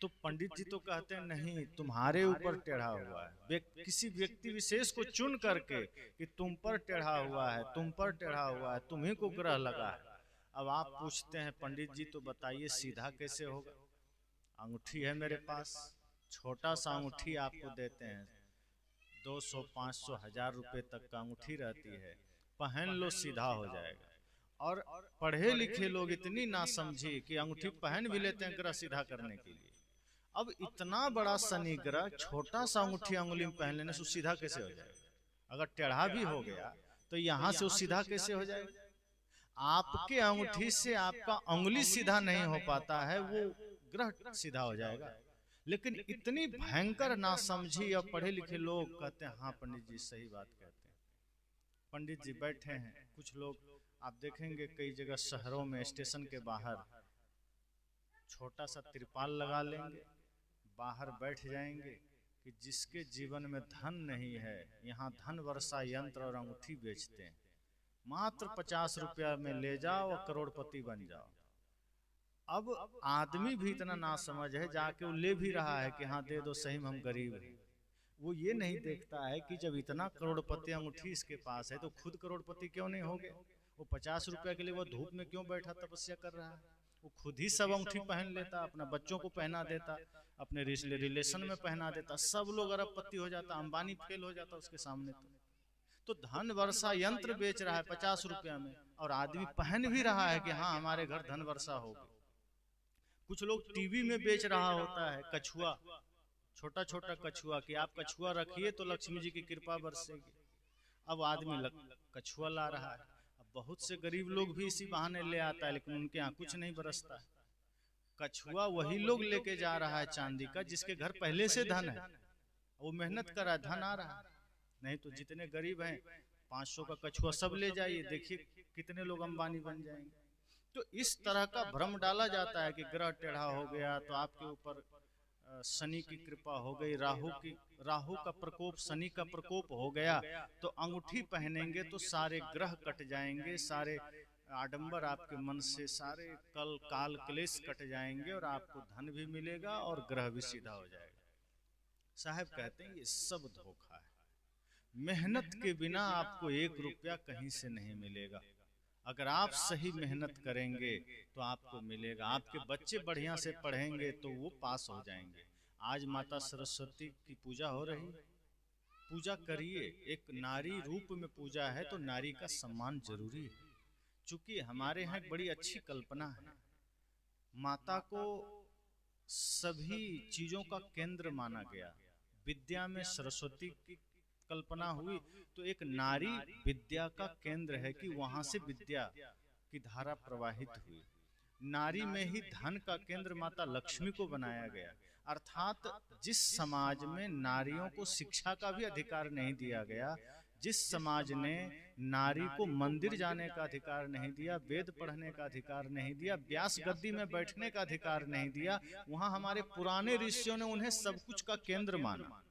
तो पंडित जी तो कहते हैं नहीं, तुम्हारे ऊपर टेढ़ा हुआ है, किसी व्यक्ति विशेष को चुन करके कि तुम पर टेढ़ा हुआ है, तुम पर टेढ़ा हुआ है, तुम्ही को ग्रह लगा है। अब आप पूछते हैं पंडित जी तो बताइए सीधा कैसे होगा? अंगूठी है मेरे पास, छोटा सा अंगूठी आपको देते हैं, 200, 500, 1000 रुपए तक का अंगूठी रहती है, पहन लो सीधा हो जाएगा। और पढ़े लिखे लोग इतनी नासमझी कि अंगूठी पहन भी लेते हैं ग्रह सीधा करने के लिए। अब इतना बड़ा शनि ग्रह छोटा सा अंगूठी अंगुली में पहन लेने से सीधा कैसे हो जाएगा? अगर टेढ़ा भी हो गया तो यहाँ से वो सीधा कैसे हो जाएगा? आपके अंगूठी से आपका अंगुली सीधा नहीं हो पाता है, वो ग्रह सीधा हो जाएगा। लेकिन इतनी भयंकर नासमझी और पढ़े लिखे लोग कहते हैं हाँ पंडित जी सही बात कहते हैं। पंडित जी बैठे हैं, कुछ लोग आप देखेंगे कई जगह शहरों में स्टेशन के बाहर छोटा सा तिरपाल लगा लेंगे, बाहर बैठ जाएंगे कि जिसके जीवन में धन नहीं है, यहाँ धन वर्षा यंत्र और अंगूठी बेचते हैं, मात्र 50 रुपया में ले जाओ और करोड़पति बन जाओ। अब आदमी भी इतना नासमझ है, जाके वो ले भी रहा है कि हाँ दे दो, सही में हम गरीब हैं। वो ये नहीं देखता है कि जब इतना करोड़पति अंगूठी इसके पास है तो खुद करोड़पति क्यों नहीं हो गया? वो 50 रुपया के लिए वो धूप में क्यों बैठा तपस्या कर रहा है? वो खुद ही सब अंगूठी पहन लेता, अपना बच्चों को पहना देता, अपने रिलेशन में पहना देता, सब लोग अरबपति हो जाता, अंबानी फेल हो जाता उसके सामने। तो धन वर्षा यंत्र बेच रहा है 50 रुपया में, और आदमी पहन भी रहा है कि हाँ हमारे घर धन वर्षा होगी। कुछ लोग टीवी में बेच रहा होता है कछुआ, छोटा छोटा कछुआ, कि आप कछुआ रखिए तो लक्ष्मी जी की कृपा बरसेगी। अब आदमी कछुआ ला रहा है। अब बहुत से गरीब लोग भी इसी बहाने ले आता है, लेकिन उनके यहाँ कुछ नहीं बरसता है। कछुआ वही लोग लेके जा रहा है चांदी का जिसके घर पहले से धन है, वो मेहनत कर रहा है, धन आ रहा है। नहीं तो जितने गरीब हैं 500 का कछुआ सब ले जाइए, देखिए कितने लोग अंबानी बन जाएंगे। तो इस तरह का भ्रम डाला जाता है कि ग्रह टेढ़ा हो गया तो आपके ऊपर शनि की कृपा हो गई, राहु का प्रकोप, शनि का प्रकोप हो गया, तो अंगूठी पहनेंगे तो सारे ग्रह कट जाएंगे, सारे आडंबर आपके मन से, सारे कल काल क्लेश कट जाएंगे और आपको धन भी मिलेगा और ग्रह भी सीधा हो जाएगा। साहब कहते हैं ये सब धोखा है, मेहनत के बिना आपको 1 रुपया कहीं से नहीं मिलेगा। अगर आप सही मेहनत करेंगे तो आपको मिलेगा। आपके बच्चे बढ़िया से पढ़ेंगे तो वो पास हो जाएंगे। आज माता सरस्वती की पूजा हो रही है, पूजा करिए। एक नारी रूप में पूजा है तो नारी का सम्मान जरूरी है। चूंकि हमारे यहाँ एक बड़ी अच्छी कल्पना है, माता को सभी चीजों का केंद्र माना गया। विद्या में सरस्वती की कल्पना हुई तो एक नारी विद्या का केंद्र है कि वहां से विद्या की धारा प्रवाहित हुई। नारी में ही धन का केंद्र माता लक्ष्मी को बनाया गया। अर्थात जिस समाज में नारियों को शिक्षा का भी अधिकार नहीं दिया गया, जिस समाज ने नारी को मंदिर जाने का अधिकार नहीं दिया, वेद पढ़ने का अधिकार नहीं दिया, व्यास गद्दी में बैठने का अधिकार नहीं दिया। वहां हमारे पुराने ऋषियों ने उन्हें सब कुछ का केंद्र माना।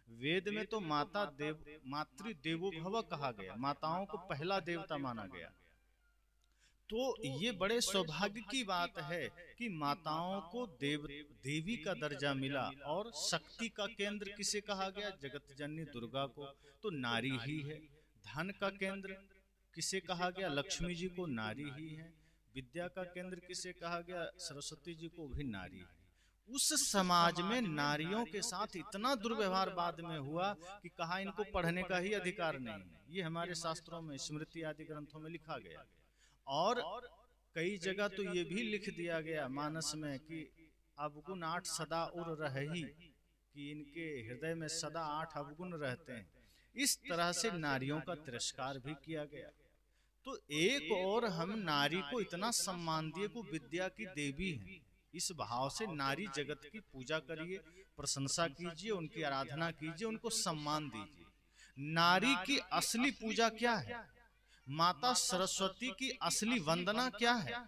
वेद में तो मातृ देवो भव कहा गया, माताओं को पहला देवता माना गया। तो ये बड़े सौभाग्य की बात है कि माताओं को देवी का दर्जा मिला। और शक्ति का केंद्र किसे कहा गया? जगत जननी दुर्गा को, तो नारी ही है। धन का केंद्र किसे कहा गया? लक्ष्मी जी को, नारी ही है। विद्या का केंद्र किसे कहा गया? सरस्वती जी को, भी नारी है। उस समाज में नारियों के साथ इतना दुर्व्यवहार बाद में हुआ कि कहा इनको पढ़ने का ही अधिकार नहीं है। ये हमारे शास्त्रों में, स्मृति आदि ग्रंथों में लिखा गया। और कई जगह तो ये भी लिख दिया गया मानस में कि अवगुण 8 सदा उर रही, कि इनके हृदय में सदा 8 अवगुण रहते हैं। इस तरह से नारियों का तिरस्कार भी किया गया। तो एक और हम नारी को इतना सम्मान दिए को विद्या की देवी है, इस भाव से नारी जगत की पूजा करिए, प्रशंसा कीजिए, उनकी आराधना कीजिए, उनको सम्मान दीजिए। नारी की असली पूजा क्या है? माता सरस्वती की असली वंदना क्या है?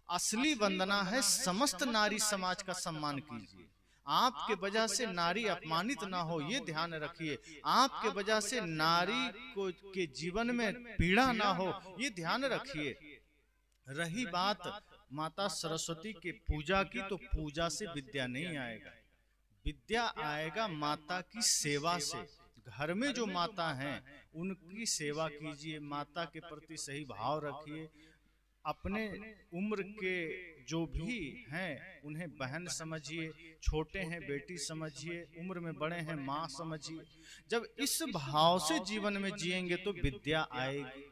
असली वंदना है समस्त नारी समाज का सम्मान कीजिए। आपके वजह से नारी अपमानित ना हो, ये ध्यान रखिए। आपके वजह से नारी को के जीवन में पीड़ा ना हो, ये ध्यान रखिए। रही बात माता सरस्वती की पूजा की, तो पूजा से विद्या नहीं आएगा। विद्या आएगा माता की सेवा से। घर में जो माता हैं उनकी सेवा कीजिए, माता के प्रति सही भाव रखिए। अपने उम्र के जो भी हैं उन्हें बहन समझिए, छोटे हैं बेटी समझिए, उम्र में बड़े हैं माँ समझिए। जब इस भाव से जीवन में जिएंगे तो विद्या आएगी।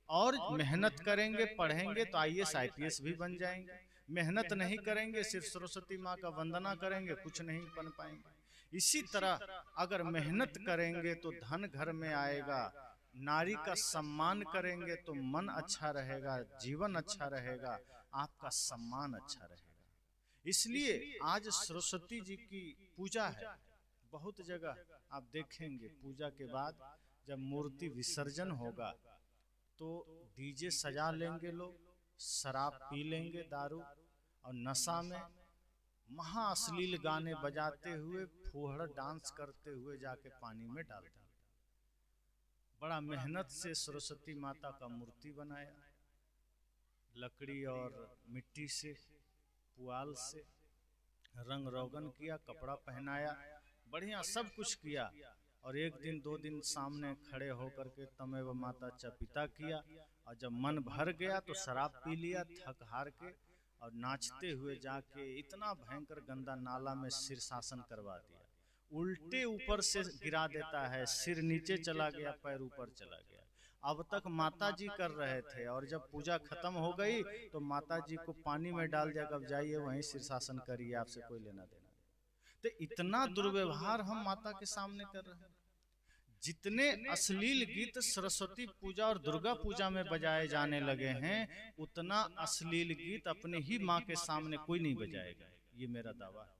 और मेहनत करेंगे, पढ़ेंगे तो IAS IPS भी बन जाएंगे। मेहनत नहीं करेंगे, सिर्फ सरस्वती माँ का वंदना करेंगे, कुछ नहीं बन पाएंगे। इसी तरह अगर मेहनत करेंगे तो धन घर में आएगा, नारी का सम्मान करेंगे तो मन अच्छा रहेगा, जीवन अच्छा रहेगा, आपका सम्मान अच्छा रहेगा। इसलिए आज सरस्वती जी की पूजा है। बहुत जगह आप देखेंगे पूजा के बाद जब मूर्ति विसर्जन होगा तो डीजे सजा लेंगे लोग, शराब पी लेंगे, दारू, और नशा में महा अश्लील गाने बजाते हुए, फूहड़ डांस करते हुए जाके पानी में डाल देंगे। बड़ा मेहनत से सरस्वती माता का मूर्ति बनाया, लकड़ी और मिट्टी से, पुआल से रंग रोगन किया, कपड़ा पहनाया, बढ़िया सब कुछ किया। और एक दिन 2 दिन सामने खड़े होकर के तमेव माता च पिता किया। और जब मन भर गया तो शराब पी लिया थक हार के, और नाचते हुए जाके इतना भयंकर गंदा नाला में शीर्षासन करवा दिया। उल्टे ऊपर से गिरा देता है, सिर नीचे चला गया, पैर ऊपर चला गया। अब तक माता जी कर रहे थे, और जब पूजा खत्म हो गई तो माता जी को पानी में डाल दिया, अब जाइए वहीं शीर्षासन करिए, आपसे कोई लेना देना। तो इतना दुर्व्यवहार हम माता के सामने कर रहे हैं। जितने अश्लील गीत सरस्वती पूजा और दुर्गा पूजा में बजाए जाने लगे हैं, उतना अश्लील गीत अपने ही माँ के सामने कोई नहीं बजाएगा, ये मेरा दावा है।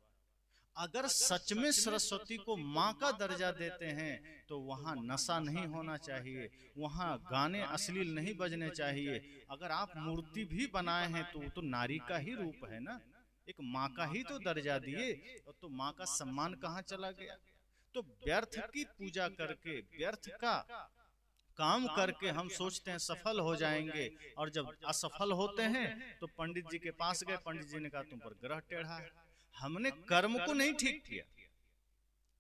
अगर सच में सरस्वती को माँ का दर्जा देते हैं तो वहाँ नशा नहीं होना चाहिए, वहाँ गाने अश्लील नहीं बजने चाहिए। अगर आप मूर्ति भी बनाए हैं तो नारी का ही रूप है ना, एक माँ का ही तो दर्जा दिए, तो माँ का सम्मान कहाँ चला गया? तो व्यर्थ की पूजा करके, व्यर्थ का काम करके हम सोचते हैं सफल हो जाएंगे, और जब असफल होते हैं तो पंडित जी के पास गए, पंडित जी ने कहा तुम पर ग्रह टेढ़ा है। हमने कर्म को नहीं ठीक किया,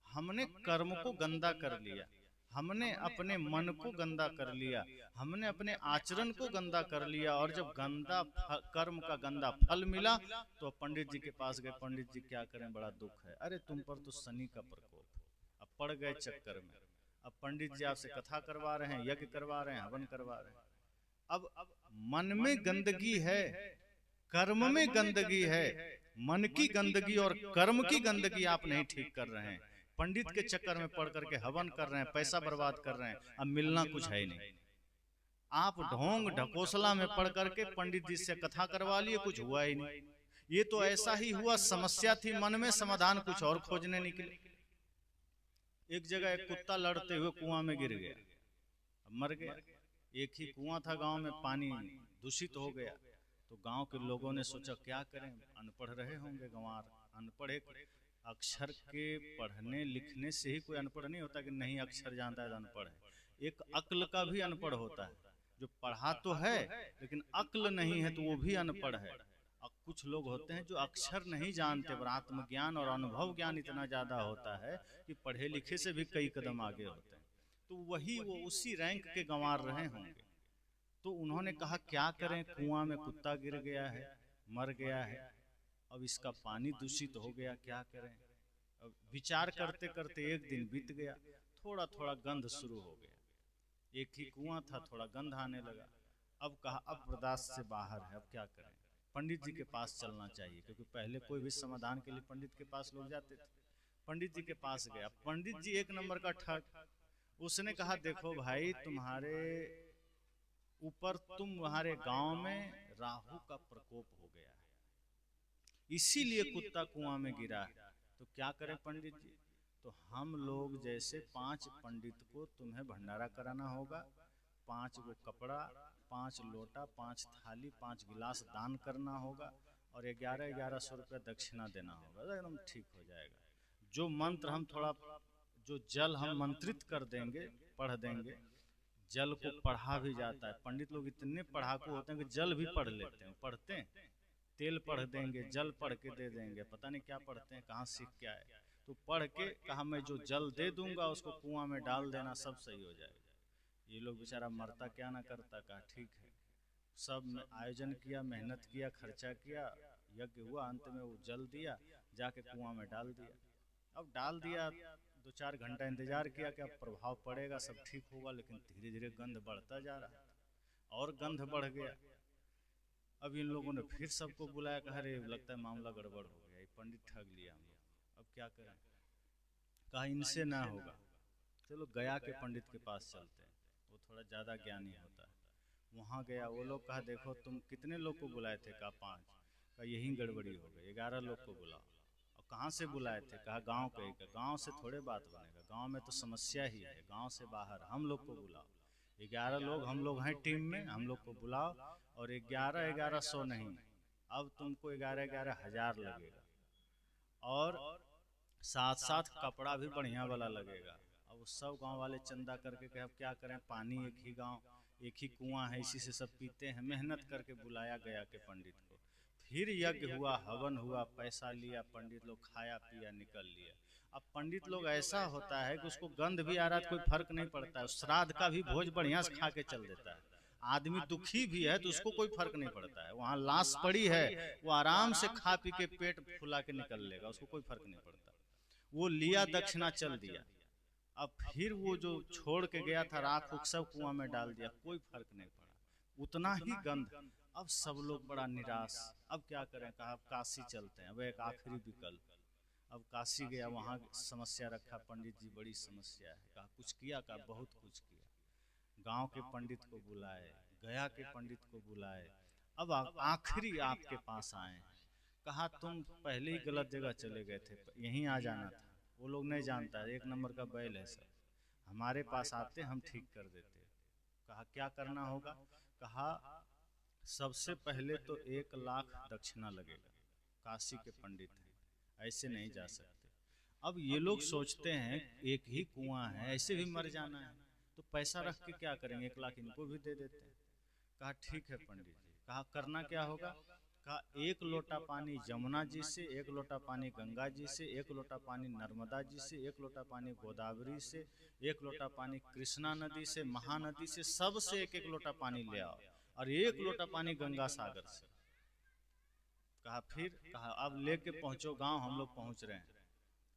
हमने कर्म को गंदा कर लिया, हमने अपने मन को गंदा कर लिया, हमने अपने आचरण को गंदा कर लिया। और जब गंदा कर्म का गंदा फल मिला तो पंडित जी के पास गए, पंडित जी क्या करें, बड़ा दुख है। अरे तुम पर तो शनि का प्रकोप, अब पड़ गए चक्कर में। अब पंडित जी आपसे कथा करवा रहे हैं, यज्ञ करवा रहे हैं, हवन करवा रहे हैं। अब मन में गंदगी है, कर्म में गंदगी है, मन की गंदगी और कर्म की गंदगी आप नहीं ठीक कर रहे हैं। पंडित के चक्कर में पड़ करके हवन कर रहे हैं, पैसा बर्बाद कर रहे हैं, अब मिलना कुछ है ही नहीं। आप ढोंग ढकोसला में पड़ करके पंडित जी से कथा करवा लिए, कुछ हुआ ही नहीं। ये तो ऐसा ही हुआ, समस्या थी मन में, समाधान कुछ और खोजने निकले। एक जगह एक कुत्ता लड़ते हुए कुआं में गिर गया, मर गया। एक ही कुआं था गांव में, पानी दूषित हो गया। तो गांव के लोगों ने सोचा क्या करें, अनपढ़ रहे होंगे गंवार, अनपढ़ एक अक्षर के पढ़ने लिखने से ही कोई अनपढ़ नहीं होता कि नहीं अक्षर जानता है तो अनपढ़ है। एक अक्ल का भी अनपढ़ होता है, जो पढ़ा तो है लेकिन अक्ल नहीं है तो वो भी अनपढ़ है। और कुछ लोग होते हैं जो अक्षर नहीं जानते पर आत्मज्ञान और अनुभव ज्ञान इतना ज्यादा होता है कि पढ़े लिखे से भी कई कदम आगे होते हैं। तो वही वो उसी रैंक के गंवार रहे होंगे। तो उन्होंने कहा क्या करें, कुआं में कुत्ता गिर गया है, मर गया है, अब इसका पानी दूषित हो गया, क्या करें। अब विचार करते करते एक दिन बीत गया, थोड़ा थोड़ा गंध शुरू हो गया। एक ही कुआं था, थोड़ा गंध आने लगा। अब कहा अब बर्दाश्त से बाहर है, अब क्या करें, पंडित जी के पास चलना चाहिए, क्योंकि पहले कोई भी समाधान के लिए पंडित के पास लोग जाते थे। पंडित जी के पास गया, पंडित जी एक नंबर का ठग। उसने कहा देखो भाई, तुम्हारे ऊपर तुम्हारे गांव में राहु का प्रकोप हो गया है, इसीलिए कुत्ता कुआं में गिरा है। तो क्या करें पंडित जी। तो हम लोग जैसे 5 पंडित को तुम्हें भंडारा कराना होगा, 5 गो कपड़ा, 5 लोटा, 5 थाली, 5 गिलास दान करना होगा और 1100 रुपया दक्षिणा देना होगा, एकदम ठीक हो जाएगा। जो मंत्र हम थोड़ा, जो जल हम मंत्रित कर देंगे, पढ़ देंगे, जल को पढ़ा भी जाता है। पंडित लोग इतने पढ़ाकू होते हैं कि जल भी पढ़ लेते हैं, पढ़ते हैं, तेल पढ़ देंगे, जल पढ़ के दे देंगे, पता नहीं क्या पढ़ते हैं, कहाँ सीख के आए। तो पढ़ के कहा मैं जो जल दे दूंगा उसको कुआं में डाल देना, सब सही हो जाएगा। ये लोग बेचारा मरता क्या ना करता। कहा ठीक है। सब आयोजन किया, मेहनत किया, खर्चा किया, यज्ञ हुआ, अंत में वो जल दिया, जाके कुआं में डाल दिया। अब डाल दिया, 2-4 घंटा इंतजार किया कि अब प्रभाव पड़ेगा, सब ठीक होगा, लेकिन धीरे धीरे गंध बढ़ता जा रहा था और गंध बढ़ गया। अब इन लोगों ने फिर सबको बुलाया, कहा अरे लगता है मामला गड़बड़ हो गया, ये पंडित ठग लिया हम लोग, अब क्या करें। कहा इनसे ना होगा, चलो गया के पंडित के पास चलते हैं, वो थोड़ा ज़्यादा ज्ञानी होता है। वहाँ गया, वो लोग कहा देखो तुम कितने लोग को बुलाए थे, कहा 5। कहा यही गड़बड़ी हो गई, 11 लोग को बुलाओ। और कहाँ से बुलाए थे, कहा गांव के। गांव से थोड़े बात बनेगा, गांव में तो समस्या ही है, गांव से बाहर हम लोग को बुलाओ। 11 लोग हम लोग हैं टीम में, हम लोग को बुलाओ। और 1100 नहीं, अब तुमको 11 हज़ार लगेगा और साथ साथ कपड़ा भी बढ़िया वाला लगेगा। अब सब गांव वाले चंदा करके कहे अब क्या करें, पानी एक ही गांव, एक ही कुआं है, इसी से सब पीते हैं। मेहनत करके बुलाया गया के पंडित को, फिर यज्ञ हुआ, हवन हुआ, पैसा लिया पंडित लोग, खाया पिया निकल लिया। अब पंडित लोग ऐसा होता है कि उसको गंध भी आ रहा है कोई फर्क नहीं पड़ता है, श्राद्ध का भी भोज बढ़िया से खा के चल देता है। आदमी दुखी भी है तो उसको कोई फर्क नहीं पड़ता है, वहाँ लाश पड़ी है वो आराम से खा पी के पेट फुला के निकल लेगा, उसको कोई फर्क नहीं पड़ता। वो लिया दक्षिणा चल दिया। अब फिर वो जो छोड़ के गया था राख उख सब कुआं में डाल दिया, कोई फर्क नहीं पड़ा, उतना ही गंध। अब सब लोग बड़ा निराश, अब क्या करें। कहा अब काशी चलते हैं, अब एक आखिरी विकल्प। अब काशी गया, वहाँ समस्या रखा, पंडित जी बड़ी समस्या है। कहा कुछ किया, कहा बहुत कुछ किया। गांव के पंडित को बुलाए, गया के पंडित को बुलाए, अब आखिरी आपके पास आए हैं। कहा तुम पहले ही गलत जगह चले गए थे, यहीं आ जाना था। वो लोग नहीं जानता है, 1 नंबर का बैल है सब, हमारे पास आते हम ठीक कर देते। कहा क्या करना होगा। कहा सबसे पहले तो 1 लाख दक्षिणा लगेगा, काशी के पंडित हैं, ऐसे नहीं जा सकते। अब ये लोग सोचते हैं एक ही कुआं है, ऐसे भी मर जाना है, तो पैसा रख के क्या करेंगे, 1 लाख इनको भी दे देते हैं। कहा ठीक है पंडित जी। कहा करना क्या होगा। कहा 1 लोटा पानी जमुना जी से, 1 लोटा पानी गंगा जी से, 1 लोटा पानी नर्मदा जी से, 1 लोटा पानी गोदावरी से, 1 लोटा पानी कृष्णा नदी से, महानदी से, सब से 1-1 लोटा पानी ले आओ, और 1 लोटा पानी गंगा सागर से। कहा फिर। कहा अब लेके पहुंचो गांव, हम लोग पहुंच रहे हैं,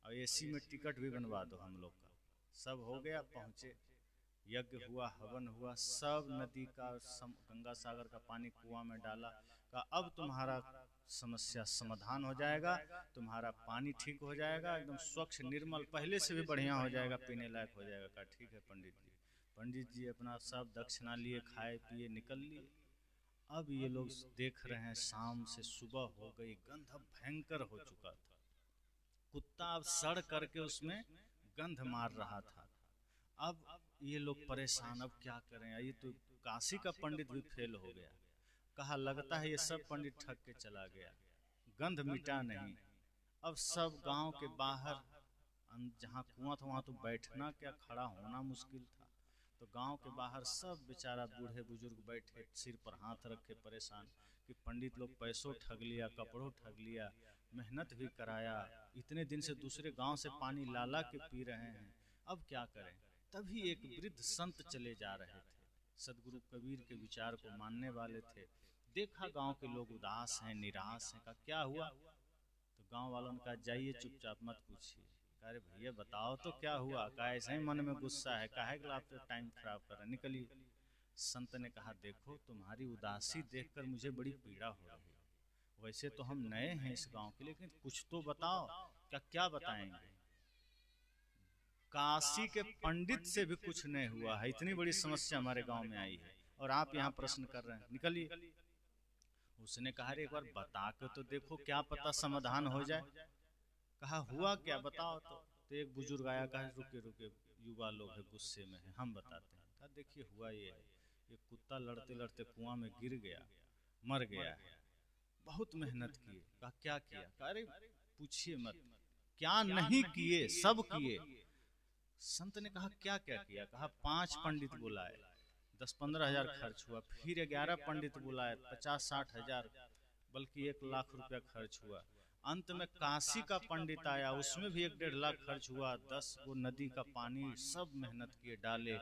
और एसी में टिकट भी बनवा दो हम लोग का। सब हो गया, पहुंचे, यज्ञ हुआ, हवन हुआ, सब नदी का गंगा सागर का पानी कुआं में डाला। का अब तुम्हारा समस्या समाधान हो जाएगा, तुम्हारा पानी ठीक हो जाएगा, एकदम स्वच्छ निर्मल, पहले से भी बढ़िया हो जाएगा, पीने लायक हो जाएगा। कहा ठीक है पंडित जी। पंडित जी अपना सब दक्षिणा लिए, खाए पिए निकल लिए। अब ये लोग देख रहे हैं शाम से सुबह हो गई, गंध अब भयंकर हो चुका था, कुत्ता अब सड़ करके उसमें गंध मार रहा था। अब ये लोग परेशान, अब क्या करें, ये तो काशी का पंडित भी फेल हो गया। कहा लगता है ये सब पंडित ठग के चला गया, गंध मिटा नहीं। अब सब गांव के बाहर जहाँ कुआं था वहाँ तो बैठना क्या, खड़ा होना मुश्किल था। तो गांव के बाहर सब बेचारा बूढ़े बुजुर्ग बैठे, सिर पर हाथ रखे परेशान कि पंडित लोग पैसों ठग लिया, कपड़ों ठग लिया, मेहनत भी कराया, इतने दिन से दूसरे गांव से पानी लाला के पी रहे हैं, अब क्या करें। तभी एक वृद्ध संत चले जा रहे थे, सदगुरु कबीर के विचार को मानने वाले थे। देखा गांव के लोग उदास हैं, निराश हैं, कहा क्या हुआ। तो गांव वालों ने कहा जाइए चुपचाप मत पूछिए। अरे भैया बताओ तो क्या हुआ। कहा ऐसे ही मन में गुस्सा है, काहे के आप टाइम खराब कर रहे हैं, निकलिए। संत ने कहा देखो तुम्हारी उदासी देखकर मुझे बड़ी पीड़ा हो रही है। वैसे तो हम नए हैं इस गांव के, लेकिन कुछ तो बताओ। क्या बताएंगे। काशी के पंडित से भी कुछ नहीं हुआ है, इतनी बड़ी समस्या हमारे गांव में आई है और आप यहाँ प्रश्न कर रहे हैं, निकलिए। उसने कहा एक बार बता के तो देखो, क्या पता समाधान हो जाए। कहा हुआ क्या बताओ। तो एक बुजुर्ग आया, कहा रुके रुके, युवा लोग है गुस्से में है, हम बताते हैं। कहा देखिए हुआ ये है, ये कुत्ता लड़ते लड़ते कुआं में गिर गया, मर गया है, बहुत मेहनत किए। कहा क्या किया। कहा अरे पूछिए मत, क्या नहीं किए, सब किए। संत ने कहा क्या क्या किया। कहा 5 पंडित बुलाए, 10-15 हजार खर्च हुआ, फिर 11 पंडित बुलाए, 50-60 हजार, बल्कि 1 लाख रुपया खर्च हुआ। अंत में काशी का पंडित आया, उसमें भी 1-1.5 लाख खर्च हुआ। 10 वो नदी का पानी सब मेहनत किए, डाले,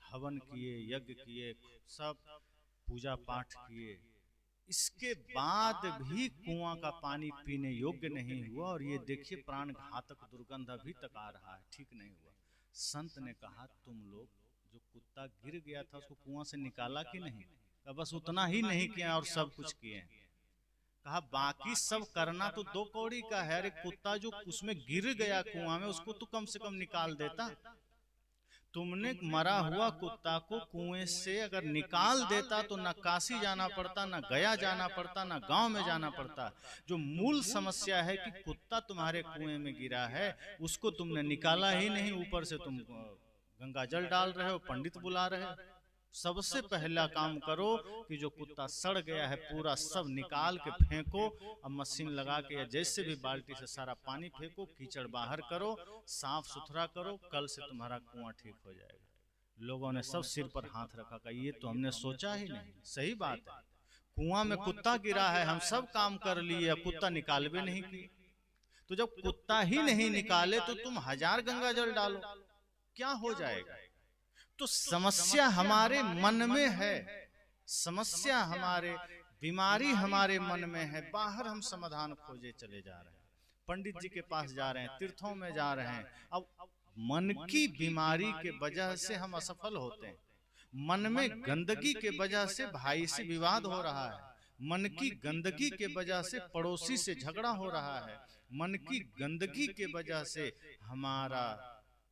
हवन किए, यज्ञ किए, सब पूजा पाठ किए। इसके बाद भी कुआं का पानी पीने योग्य नहीं हुआ, और ये देखिए प्राण घातक दुर्गंध अभी तक आ रहा है, ठीक नहीं हुआ। संत ने कहा तुम लोग, जो कुत्ता गिर गया था उसको कुआं से निकाला कि नहीं। कहा बस उतना ही नहीं किया और सब कुछ किए। कहा बाकी सब करना तो 2 कौड़ी का है। अरे कुत्ता जो उसमें गिर गया कुआं में, उसको तो कम से कम निकाल देता। तुमने मरा हुआ कुत्ता को कुएं से अगर निकाल देता तो न काशी जाना पड़ता, न गया जाना पड़ता, न गांव में जाना पड़ता। जो मूल समस्या है कि कुत्ता तुम्हारे कुएं में गिरा है, उसको तुमने निकाला ही नहीं, ऊपर से तुम गंगा जल डाल रहे हो, पंडित बुला रहे हो। सबसे पहला काम करो कि जो कुत्ता सड़ गया है पूरा सब निकाल के फेंको, अब मशीन लगा के या जैसे भी बाल्टी से सारा पानी फेंको, कीचड़ बाहर करो, साफ सुथरा करो, कल से तुम्हारा कुआं ठीक हो जाएगा। लोगों ने सब सिर पर हाथ रखा, कहा ये तो हमने सोचा ही नहीं। सही बात है, कुआं में कुत्ता गिरा है, हम सब काम कर लिए, कुत्ता निकाल भी नहीं किए। तो जब कुत्ता ही नहीं निकाले तो तुम 1000 गंगा जल डालो, क्या हो जाएगा। तो समस्या हमारे मन में है, समस्या हमारे, बीमारी हमारे मन में है। बाहर हम समाधान खोजे चले जा रहे हैं, पंडित जी के पास जा रहे हैं, तीर्थों में जा रहे हैं। अब मन की बीमारी के वजह से हम असफल होते हैं। मन में गंदगी के वजह से भाई से विवाद हो रहा है, मन की गंदगी के वजह से पड़ोसी से झगड़ा हो रहा है, मन की गंदगी के वजह से हमारा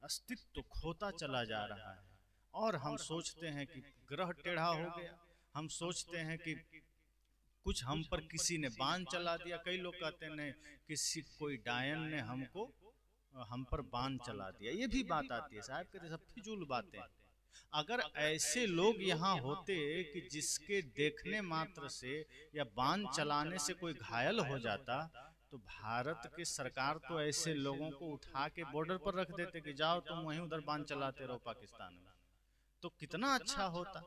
अस्तित्व खोता चला जा रहा है। और हम सोचते हैं कि ग्रह टेढ़ा हो गया, हम सोचते हैं कि कुछ हम पर किसी ने बाण चला दिया। कई लोग कहते हैं किसी कोई डायन ने हमको हम पर बाण चला दिया, ये भी बात आती है। साहब कहते सब फिजूल बातें। अगर ऐसे लोग यहाँ होते कि जिसके देखने मात्र से या बाण चलाने से कोई घायल हो जाता, तो भारत की सरकार तो ऐसे लोगों को उठा के बॉर्डर पर रख देते कि जाओ तुम वहीं उधर बाण चलाते रहो पाकिस्तान में, तो कितना अच्छा होता।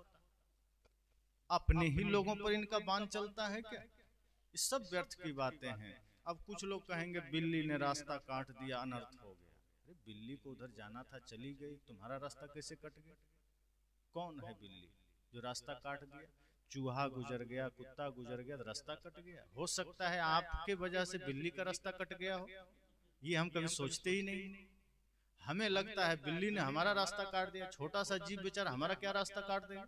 अपने ही लोगों पर इनका बाण चलता है क्या। ये सब व्यर्थ की बातें हैं। अब कुछ लोग कहेंगे बिल्ली ने रास्ता काट दिया, अनर्थ हो गया। अरे बिल्ली को उधर जाना था, चली गई, तुम्हारा रास्ता कैसे कट गया। कौन है बिल्ली जो रास्ता काट दिया। चूहा गुजर गया, कुत्ता गुजर गया, रास्ता कट गया। हो सकता है आपके वजह से बिल्ली का रास्ता कट गया हो, ये हम कभी सोचते ही नहीं। हमें लगता है बिल्ली ने हमारा रास्ता काट दिया, छोटा सा जीव बेचारा हमारा क्या रास्ता काट देगा।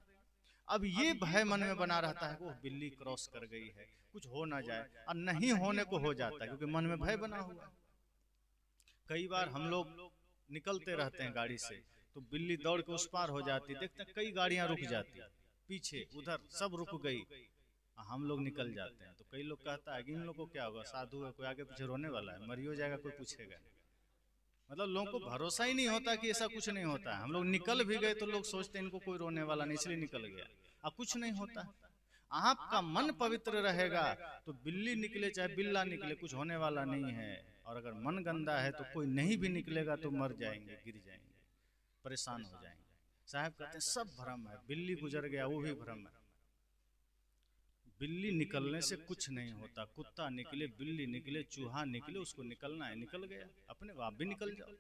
अब ये भय मन में बना रहता है, वो बिल्ली क्रॉस कर गई है, कुछ हो ना जाए, और नहीं होने को हो जाता है क्योंकि मन में भय बना हुआ है। कई बार हम लोग निकलते रहते हैं गाड़ी से, तो बिल्ली दौड़ के उस पार हो जाती, देखते हैं कई गाड़ियां रुक जाती, पीछे उधर सब रुक गई, हम लोग निकल जाते हैं। तो कई लोग कहता है कि इन लोगों को क्या होगा, साधु है, कोई आगे पीछे रोने वाला है, मरियो जाएगा, कोई पूछेगा। मतलब लोगों को भरोसा ही नहीं होता कि ऐसा कुछ नहीं होता है। हम लोग निकल भी गए तो लोग सोचते हैं इनको कोई रोने वाला नहीं, इसलिए निकल गया। अब कुछ नहीं होता। आपका मन पवित्र रहेगा तो बिल्ली निकले चाहे बिल्ला निकले कुछ होने वाला नहीं है। और अगर मन गंदा है तो कोई नहीं भी निकलेगा तो मर जाएंगे, गिर जाएंगे, परेशान हो जाएंगे। साहब कहते हैं सब भ्रम है, बिल्ली गुजर गया वो भी भ्रम है। बिल्ली निकलने से कुछ नहीं होता, कुत्ता निकले, बिल्ली निकले, चूहा निकले, उसको निकलना है, निकल गया, अपने आप भी निकल जाओ।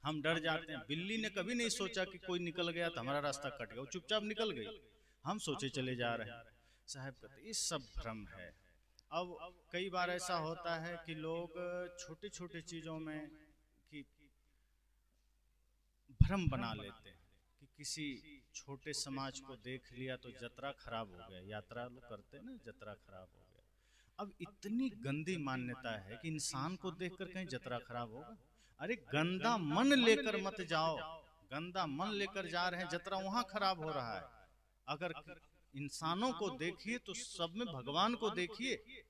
हम डर जाते हैं। बिल्ली ने कभी नहीं सोचा कि कोई निकल गया तो हमारा रास्ता कट गया, वो चुपचाप निकल गई, हम सोचे चले जा रहे हैं। साहब कहते ये सब भ्रम है। अब कई बार ऐसा होता है कि लोग छोटे छोटे चीजों में कि भ्रम बना लेते हैं कि किसी छोटे समाज को देख लिया तो जतरा खराब हो गया, यात्रा लोग करते हैं ना, जतरा खराब हो गया। अब इतनी गंदी मान्यता है कि इंसान को देखकर कहीं जतरा खराब होगा। अरे गंदा मन लेकर मत जाओ, गंदा मन लेकर जा रहे हैं, जतरा वहां खराब हो रहा है। अगर इंसानों को देखिए तो सब में भगवान को देखिए।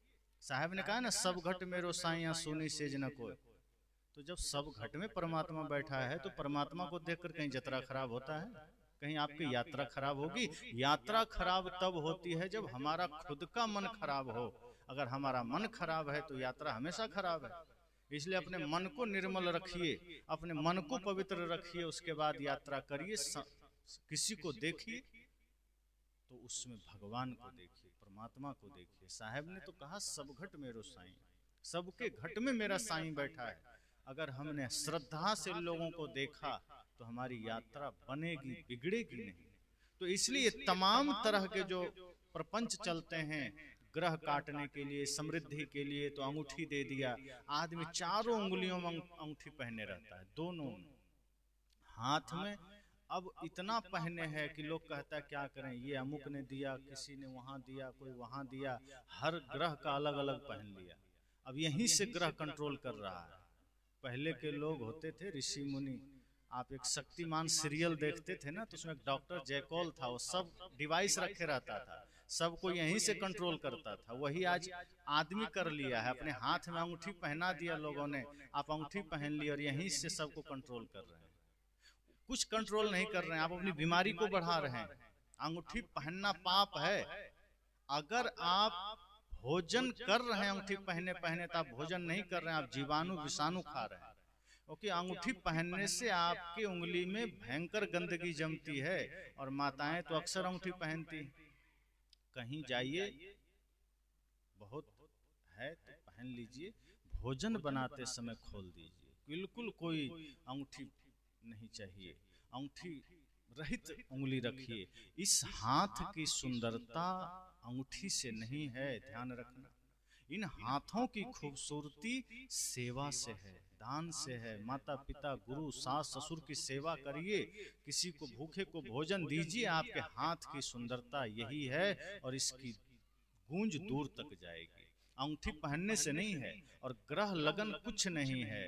साहब ने कहा ना, सब घट मेरो साइया सुनी सेज न कोई। तो जब सब घट में परमात्मा बैठा है तो परमात्मा को देखकर कहीं जतरा खराब होता है? कहीं आपकी यात्रा खराब होगी? यात्रा खराब तब होती है जब हमारा खुद का मन खराब हो। अगर हमारा मन खराब है तो यात्रा हमेशा खराब है। इसलिए अपने मन को निर्मल रखिए, अपने मन को पवित्र रखिए, उसके बाद यात्रा करिए। किसी को देखिए तो उसमें भगवान को देखिए, परमात्मा को देखिए। साहब ने तो कहा सब घट मेरो साईं, सबके घट में मेरा साईं बैठा है। अगर हमने श्रद्धा से लोगों को देखा तो हमारी यात्रा बनेगी, बिगड़ेगी नहीं। तो इसलिए तमाम तरह के जो प्रपंच चलते हैं ग्रह काटने के लिए, समृद्धि के लिए, तो अंगूठी दे दिया। आदमी चारों उंगलियों में अंगूठी पहने रहता है, दोनों हाथ में। अब इतना पहने हैं कि लोग कहता है क्या करें, ये अमुक ने दिया, किसी ने वहां दिया, कोई वहां दिया, हर ग्रह का अलग अलग पहन लिया। अब यहीं से ग्रह कंट्रोल कर रहा है। पहले के लोग होते थे ऋषि मुनि, आप एक शक्तिमान सीरियल देखते थे ना, तो उसमें एक डॉक्टर जैकॉल था, वो सब डिवाइस रखे रहता था, सबको यहीं से कंट्रोल करता था। वही आज आदमी कर लिया है, अपने हाथ में अंगूठी पहना दिया लोगों ने, आप अंगूठी पहन ली और यहीं से सबको कंट्रोल कर रहे हैं। कुछ कंट्रोल नहीं कर रहे हैं, आप अपनी बीमारी को बढ़ा रहे हैं। अंगूठी पहनना पाप है। अगर आप भोजन कर रहे हैं अंगूठी पहने पहने, तो आप भोजन नहीं कर रहे हैं, आप जीवाणु विषाणु खा रहे हैं। क्योंकि अंगूठी पहनने से आपकी उंगली में भयंकर गंदगी जमती है, और माताएं तो अक्सर अंगूठी पहनती। कहीं जाइए, बहुत है तो पहन लीजिए, भोजन बनाते समय खोल दीजिए, बिल्कुल कोई अंगूठी नहीं चाहिए, अंगूठी रहित उंगली रखिए। इस हाथ की सुंदरता अंगूठी से नहीं है, ध्यान रखना। इन हाथों की खूबसूरती सेवा से है, दान से है। माता पिता, गुरु, सास ससुर की सेवा करिए, किसी को भूखे को भोजन दीजिए। आपके हाथ की सुंदरता यही है, और इसकी गूंज दूर तक जाएगी। अंगूठी पहनने से नहीं है, और ग्रह लगन कुछ नहीं है,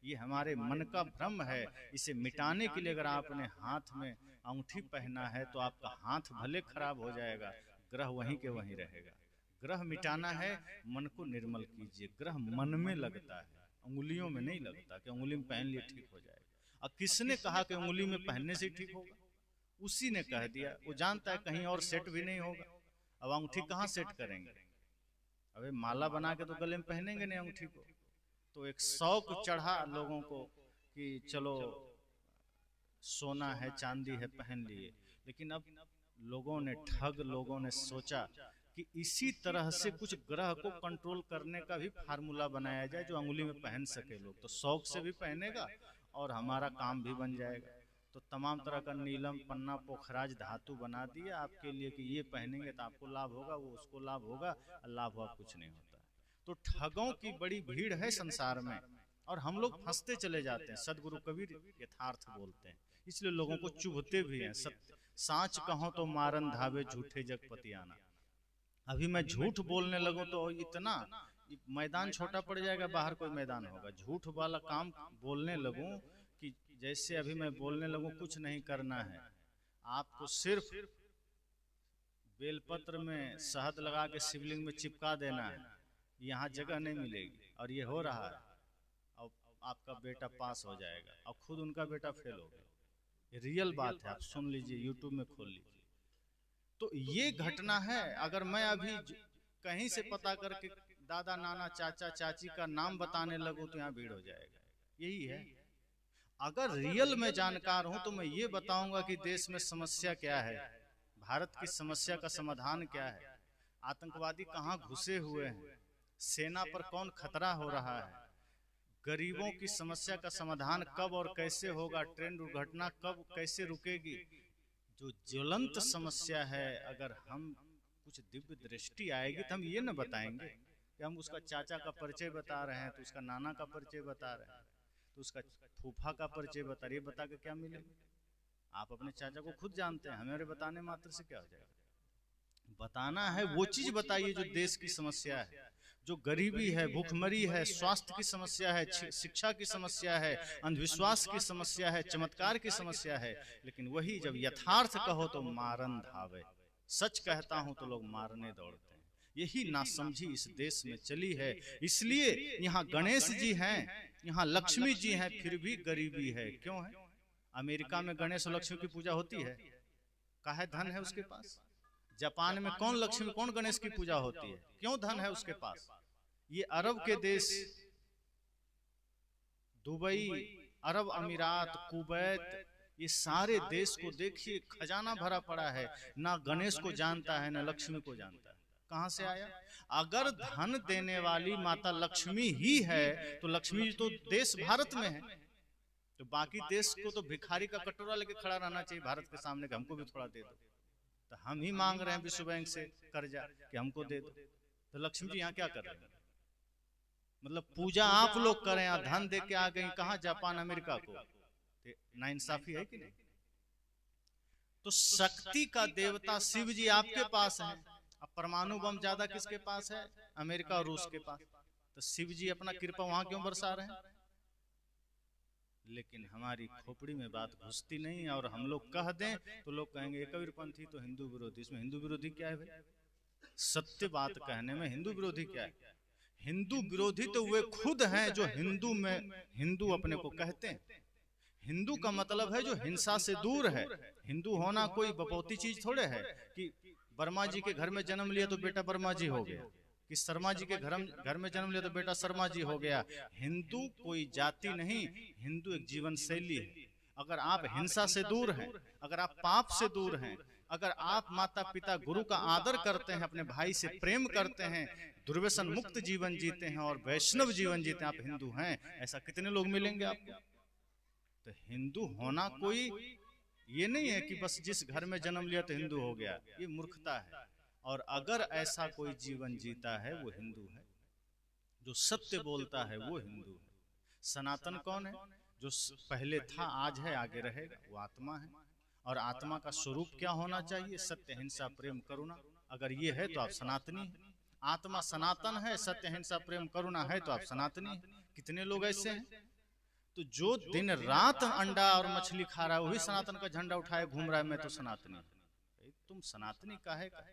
ये हमारे मन का भ्रम है। इसे मिटाने के लिए अगर आपने हाथ में अंगूठी पहना है तो आपका हाथ भले खराब हो जाएगा, ग्रह वहीं के वहीं रहेगा। ग्रह मिटाना है, मन को निर्मल कीजिए। ग्रह मन में लगता है, उंगलियों में नहीं लगता कि उंगली में पहन लिए ठीक हो जाएगा। अब किसने कहा कि उंगली में पहनने से ठीक होगा? उसी ने कह दिया। वो जानता है कहीं और सेट भी नहीं होगा। अब अंगूठी कहाँ सेट करेंगे? अबे माला बना के तो गले में पहनेंगे नहीं अंगूठी को। तो एक शौक चढ़ा लोगों को कि चलो सोना है, चांदी है, पहन लिए। लेकिन अब लोगों ने, ठग लोगों ने सोचा कि इसी तरह से कुछ ग्रह को कंट्रोल करने का भी फार्मूला बनाया जाए जो अंगुली में पहन सके लोग, तो शौक से भी पहनेगा और हमारा काम भी बन जाएगा। तो तमाम तरह का नीलम, पन्ना, पोखराज धातु बना दिया आपके लिए कि ये पहनेंगे तो आपको लाभ होगा, वो उसको लाभ होगा, लाभ हुआ कुछ नहीं होता। तो ठगों की बड़ी भीड़ है संसार में, और हम लोग फंसते चले जाते हैं। सदगुरु कबीर यथार्थ बोलते हैं, इसलिए लोगों को चुभते भी हैं। सत्य साच कहो तो मारन धावे, झूठे जगपति आना। अभी मैं झूठ बोलने लगूं तो इतना मैदान छोटा पड़ जाएगा, बाहर कोई मैदान होगा। झूठ वाला काम बोलने लगूं कि जैसे अभी मैं बोलने लगूं, कुछ नहीं करना है, आपको सिर्फ बेलपत्र में शहद लगा के शिवलिंग में चिपका देना है, यहाँ जगह नहीं मिलेगी। और ये हो रहा है। अब आपका बेटा पास हो जाएगा, और खुद उनका बेटा फेल हो गया। ये रियल बात है, आप सुन लीजिए, यूट्यूब में खोल लीजिए। तो ये घटना है। अगर मैं अभी कहीं से पता करके दादा नाना चाचा चाची का नाम बताने लगूं तो यहाँ भीड़ हो जाएगा। यही है। अगर रियल में जानकार हूं तो मैं ये बताऊंगा कि देश में समस्या क्या है, भारत की समस्या का समाधान क्या है, आतंकवादी कहाँ घुसे हुए हैं, सेना पर कौन खतरा हो रहा है, गरीबों की समस्या का समाधान कब और कैसे होगा, ट्रेन दुर्घटना कब कैसे रुकेगी। जो ज्वलंत समस्या है, अगर हम कुछ दिव्य दृष्टि आएगी तो हम ये न बताएंगे कि हम उसका चाचा का परिचय बता रहे हैं, तो उसका नाना का परिचय बता रहे हैं, तो उसका फूफा का परिचय बता रहे, बता के क्या मिलेगा। आप अपने चाचा को खुद जानते हैं, हमारे बताने मात्र से क्या हो जाएगा। बताना है वो चीज बताइए जो देश की समस्या है, जो गरीबी है, भूखमरी है, स्वास्थ्य की समस्या है, शिक्षा की समस्या है, अंधविश्वास की समस्या है, चमत्कार की समस्या है। लेकिन वही जब यथार्थ कहो तो मारन धावे, सच कहता हूं तो लोग मारने दौड़ते हैं। यही नासमझी इस देश में चली है। इसलिए यहाँ गणेश जी हैं, यहाँ लक्ष्मी जी हैं, फिर भी गरीबी है। क्यों है? अमेरिका में गणेश और लक्ष्मी की पूजा होती है, काहे धन है उसके पास। जापान में कौन लक्ष्मी कौन गणेश की पूजा होती है, क्यों धन है उसके पास। ये अरब के देश, दुबई, अरब अमीरात, कुवैत, ये सारे देश को देखिए, खजाना भरा पड़ा है, ना गणेश को जानता है ना लक्ष्मी को जानता है। कहां से आया? अगर धन देने वाली माता लक्ष्मी ही है तो लक्ष्मी तो देश भारत में है, तो बाकी देश को तो भिखारी का कटोरा लेके खड़ा रहना चाहिए भारत के सामने कि हमको भी थोड़ा दे दो। तो हम ही मांग रहे हैं विश्व बैंक से कर्जा कि हमको दे दो, तो लक्ष्मी जी यहाँ क्या कर रहे हैं? मतलब पूजा आप लोग करें, यहाँ धन दे के आ गई, कहाँ जापान अमेरिका को। नाइंसाफी है कि नहीं? तो शक्ति का देवता शिव जी आपके पास है, अब परमाणु बम ज्यादा किसके पास है? अमेरिका और रूस के पास। तो शिव जी अपना कृपा वहां क्यों बरसा रहे हैं? लेकिन हमारी खोपड़ी में बात घुसती नहीं है, और हम लोग कह दें तो लोग कहेंगे कबीरपंथी तो हिंदू विरोधी। इसमें हिंदू विरोधी क्या है भाई? सत्य बात कहने में हिंदू विरोधी क्या है? हिंदू विरोधी तो वे खुद हैं जो हिंदू में हिंदू अपने को कहते हैं। हिंदू का मतलब है जो हिंसा से दूर है। हिंदू होना कोई बपौती चीज थोड़े है कि वर्मा जी के घर में जन्म लिया तो बेटा वर्मा जी हो गया, कि शर्मा जी के घर में जन्म लिया तो बेटा शर्मा जी हो गया। हिंदू कोई जाति नहीं, हिंदू एक जीवन शैली है। अगर आप हिंसा से दूर हैं, अगर आप पाप से दूर हैं, अगर आप माता पिता गुरु का आदर करते हैं, अपने भाई से प्रेम करते हैं, दुर्व्यसन मुक्त जीवन जीते हैं और वैष्णव जीवन जीते हैं, आप हिंदू हैं। ऐसा कितने लोग मिलेंगे आपको? तो हिंदू होना कोई ये नहीं है कि बस जिस घर में जन्म लिया तो हिंदू हो गया, ये मूर्खता है। और अगर ऐसा कोई जीवन जीता है वो हिंदू है, जो सत्य बोलता है वो हिंदू है। सनातन कौन है? जो पहले था, आज है, आगे रहेगा, वो आत्मा है। और आत्मा का स्वरूप क्या होना चाहिए? सत्य, हिंसा, प्रेम, करुणा। अगर ये है तो आप सनातनी है। आत्मा सनातन है, सत्य, हिंसा, प्रेम, करुणा है तो आप सनातनी है। कितने लोग ऐसे हैं? तो जो दिन रात अंडा और मछली खा रहा है वही सनातन का झंडा उठाए घूम रहा है, मैं तो सनातनी। तुम सनातनी काहे का?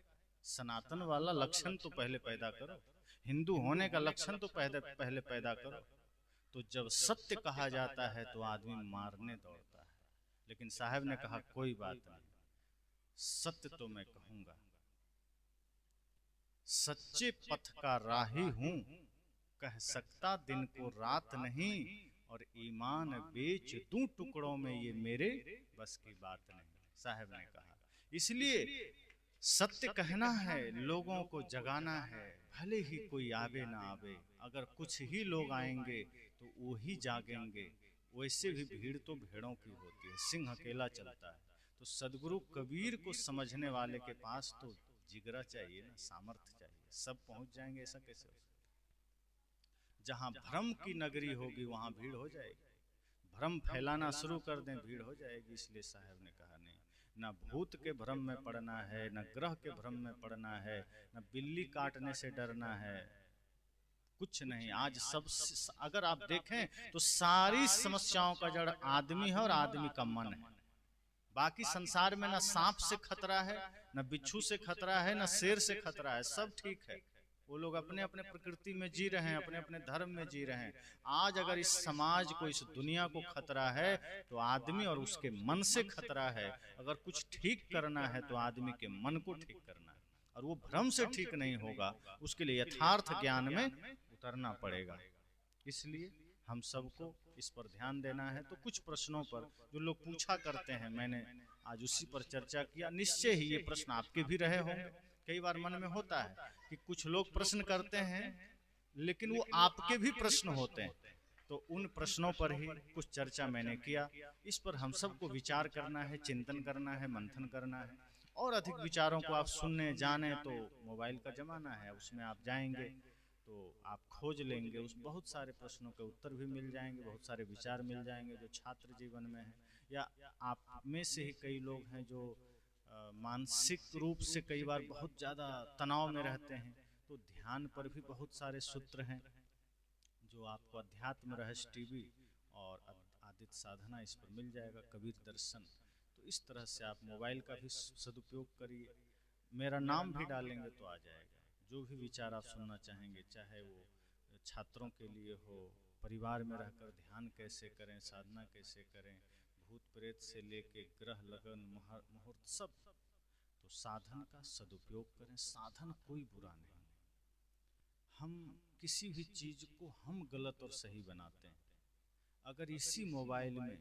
सनातन वाला लक्षण तो पहले पैदा करो, हिंदू होने का लक्षण तो पहले पैदा करो। तो जब सत्य कहा जाता है तो आदमी मारने दौड़ता है। लेकिन साहब ने कहा कोई बात नहीं, सत्य तो मैं कहूंगा, सच्चे पथ का राही हूं, कह सकता दिन को रात नहीं, और ईमान बेच दूं टुकड़ों में, ये मेरे बस की बात नहीं, साहब ने कहा। इसलिए सत्य कहना है, लोगों को जगाना है, भले ही कोई आवे ना आवे। अगर कुछ ही लोग आएंगे तो वो ही जागेंगे। वैसे भी भीड़ तो भेड़ों की होती है, सिंह अकेला चलता है। तो सदगुरु कबीर को समझने वाले के पास तो जिगरा चाहिए ना, सामर्थ्य चाहिए। सब पहुंच जाएंगे ऐसा कैसे हो सकता? जहां भ्रम की नगरी होगी वहां भीड़ हो जाएगी। भ्रम फैलाना शुरू कर दें, भीड़ हो जाएगी। इसलिए साहब ने कहा नहीं, न भूत के भ्रम में पड़ना है, न ग्रह के भ्रम में पड़ना है, न बिल्ली काटने से डरना है, कुछ नहीं। आज सब अगर आप देखें तो सारी समस्याओं का जड़ आदमी है और आदमी का मन है। बाकी संसार में न सांप से खतरा है, न बिच्छू से खतरा है, न शेर से खतरा है, सब ठीक है। वो लोग अपने अपने प्रकृति में जी रहे हैं, अपने अपने धर्म में जी रहे हैं। आज अगर इस समाज को, इस दुनिया को खतरा है तो आदमी और उसके मन से खतरा है। अगर कुछ ठीक करना है तो आदमी के मन को ठीक करना है, और वो भ्रम से ठीक नहीं होगा, उसके लिए यथार्थ ज्ञान में उतरना पड़ेगा। इसलिए हम सबको इस पर ध्यान देना है। तो कुछ प्रश्नों पर जो लोग पूछा करते हैं, मैंने आज उसी पर चर्चा किया। निश्चय ही ये प्रश्न आपके भी रहे होंगे। कई बार मन में होता है कि कुछ लोग प्रश्न करते हैं लेकिन वो आपके भी प्रश्न होते हैं, तो उन प्रश्नों पर ही कुछ चर्चा मैंने किया। इस पर हम सबको विचार करना है, चिंतन करना है, मंथन करना है। और अधिक विचारों को आप सुनने जाने तो मोबाइल का जमाना है, उसमें आप जाएंगे तो आप खोज लेंगे, उस बहुत सारे प्रश्नों के उत्तर भी मिल जाएंगे, बहुत सारे विचार मिल जाएंगे जो छात्र जीवन में है। या आप में से ही कई लोग हैं जो मानसिक रूप से कई बार बहुत ज़्यादा तनाव में रहते हैं, तो ध्यान पर भी बहुत सारे सूत्र हैं जो आपको अध्यात्म रहस्य टीवी और आदित्य साधना इस पर मिल जाएगा, कबीर दर्शन। तो इस तरह से आप मोबाइल का भी सदुपयोग करिए। मेरा नाम भी डालेंगे तो आ जाएगा। जो भी विचार आप सुनना चाहेंगे, चाहे वो छात्रों के लिए हो, परिवार में रहकर ध्यान कैसे करें, साधना कैसे करें, भूत प्रेत से लेके ग्रह लगन मुहूर्त सब, तो साधन का सदुपयोग करें। साधन कोई बुरा नहीं। हम किसी भी चीज को हम गलत और सही बनाते हैं। अगर इसी मोबाइल में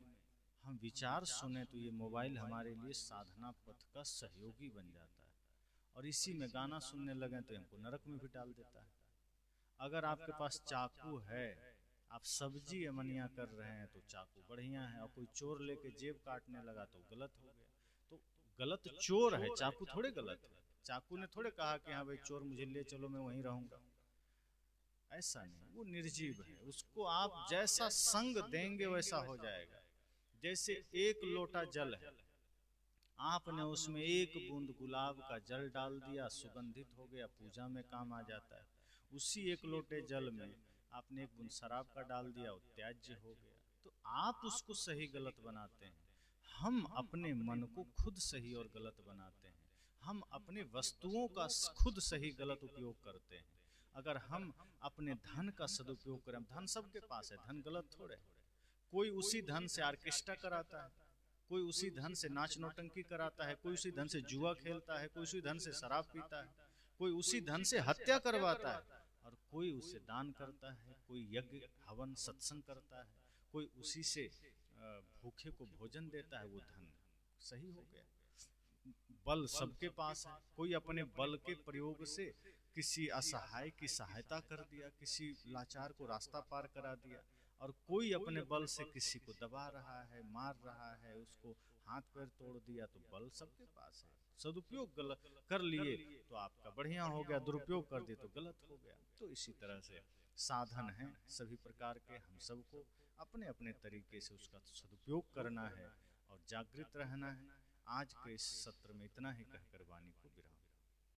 हम विचार सुने तो ये मोबाइल हमारे लिए साधना पथ का सहयोगी बन जाता है, और इसी में गाना सुनने लगे तो हमको नरक में भी डाल देता है। अगर आपके पास चाकू है, आप सब्जी अमनिया कर रहे हैं तो चाकू बढ़िया है, और कोई चोर लेके जेब काटने लगा तो गलत हो गया। तो गलत चोर है, चाकू थोड़े गलत है। चाकू ने थोड़े कहा कि हाँ भाई चोर मुझे ले चलो मैं वहीं रहूंगा, ऐसा नहीं। वो निर्जीव है, उसको आप जैसा संग देंगे वैसा हो जाएगा। जैसे एक लोटा जल है, आपने उसमें एक बूंद गुलाब का जल डाल दिया, सुगंधित हो गया, पूजा में काम आ जाता है। उसी एक लोटे जल में आपने एक बूंद शराब का डाल दिया, वो त्याज्य हो गया। तो आप उसको सही गलत बनाते हैं। हम अपने मन को खुद सही और गलत बनाते हैं। हम अपने वस्तुओं का खुद सही गलत उपयोग करते हैं। अगर हम अपने धन का सदुपयोग करें, धन सबके पास है, धन गलत थोड़े। कोई उसी धन से ऑर्केस्ट्रा कराता है, कोई उसी धन से नाच नौटंकी कराता है, कोई उसी धन से जुआ खेलता है, कोई उसी धन से शराब पीता है, कोई उसी धन से हत्या करवाता है, और कोई उससे दान करता है, कोई यज्ञ हवन सत्संग करता है, कोई उसी से भूखे को भोजन देता है। वो धन सही हो गया। बल सबके पास है। कोई अपने बल के प्रयोग से किसी असहाय की सहायता कर दिया, किसी लाचार को रास्ता पार करा दिया, और कोई अपने बल से किसी को दबा रहा है, मार रहा है, उसको हाथ पैर तोड़ दिया। तो बल सबके पास है। सदुपयोग गलत कर लिए तो आपका बढ़िया हो गया, दुरुपयोग कर दिए तो गलत हो गया। तो इसी तरह से साधन हैं सभी प्रकार के, हम सबको अपने अपने तरीके से उसका सदुपयोग करना है और जागृत रहना है। आज के इस सत्र में इतना ही कहकर वाणी को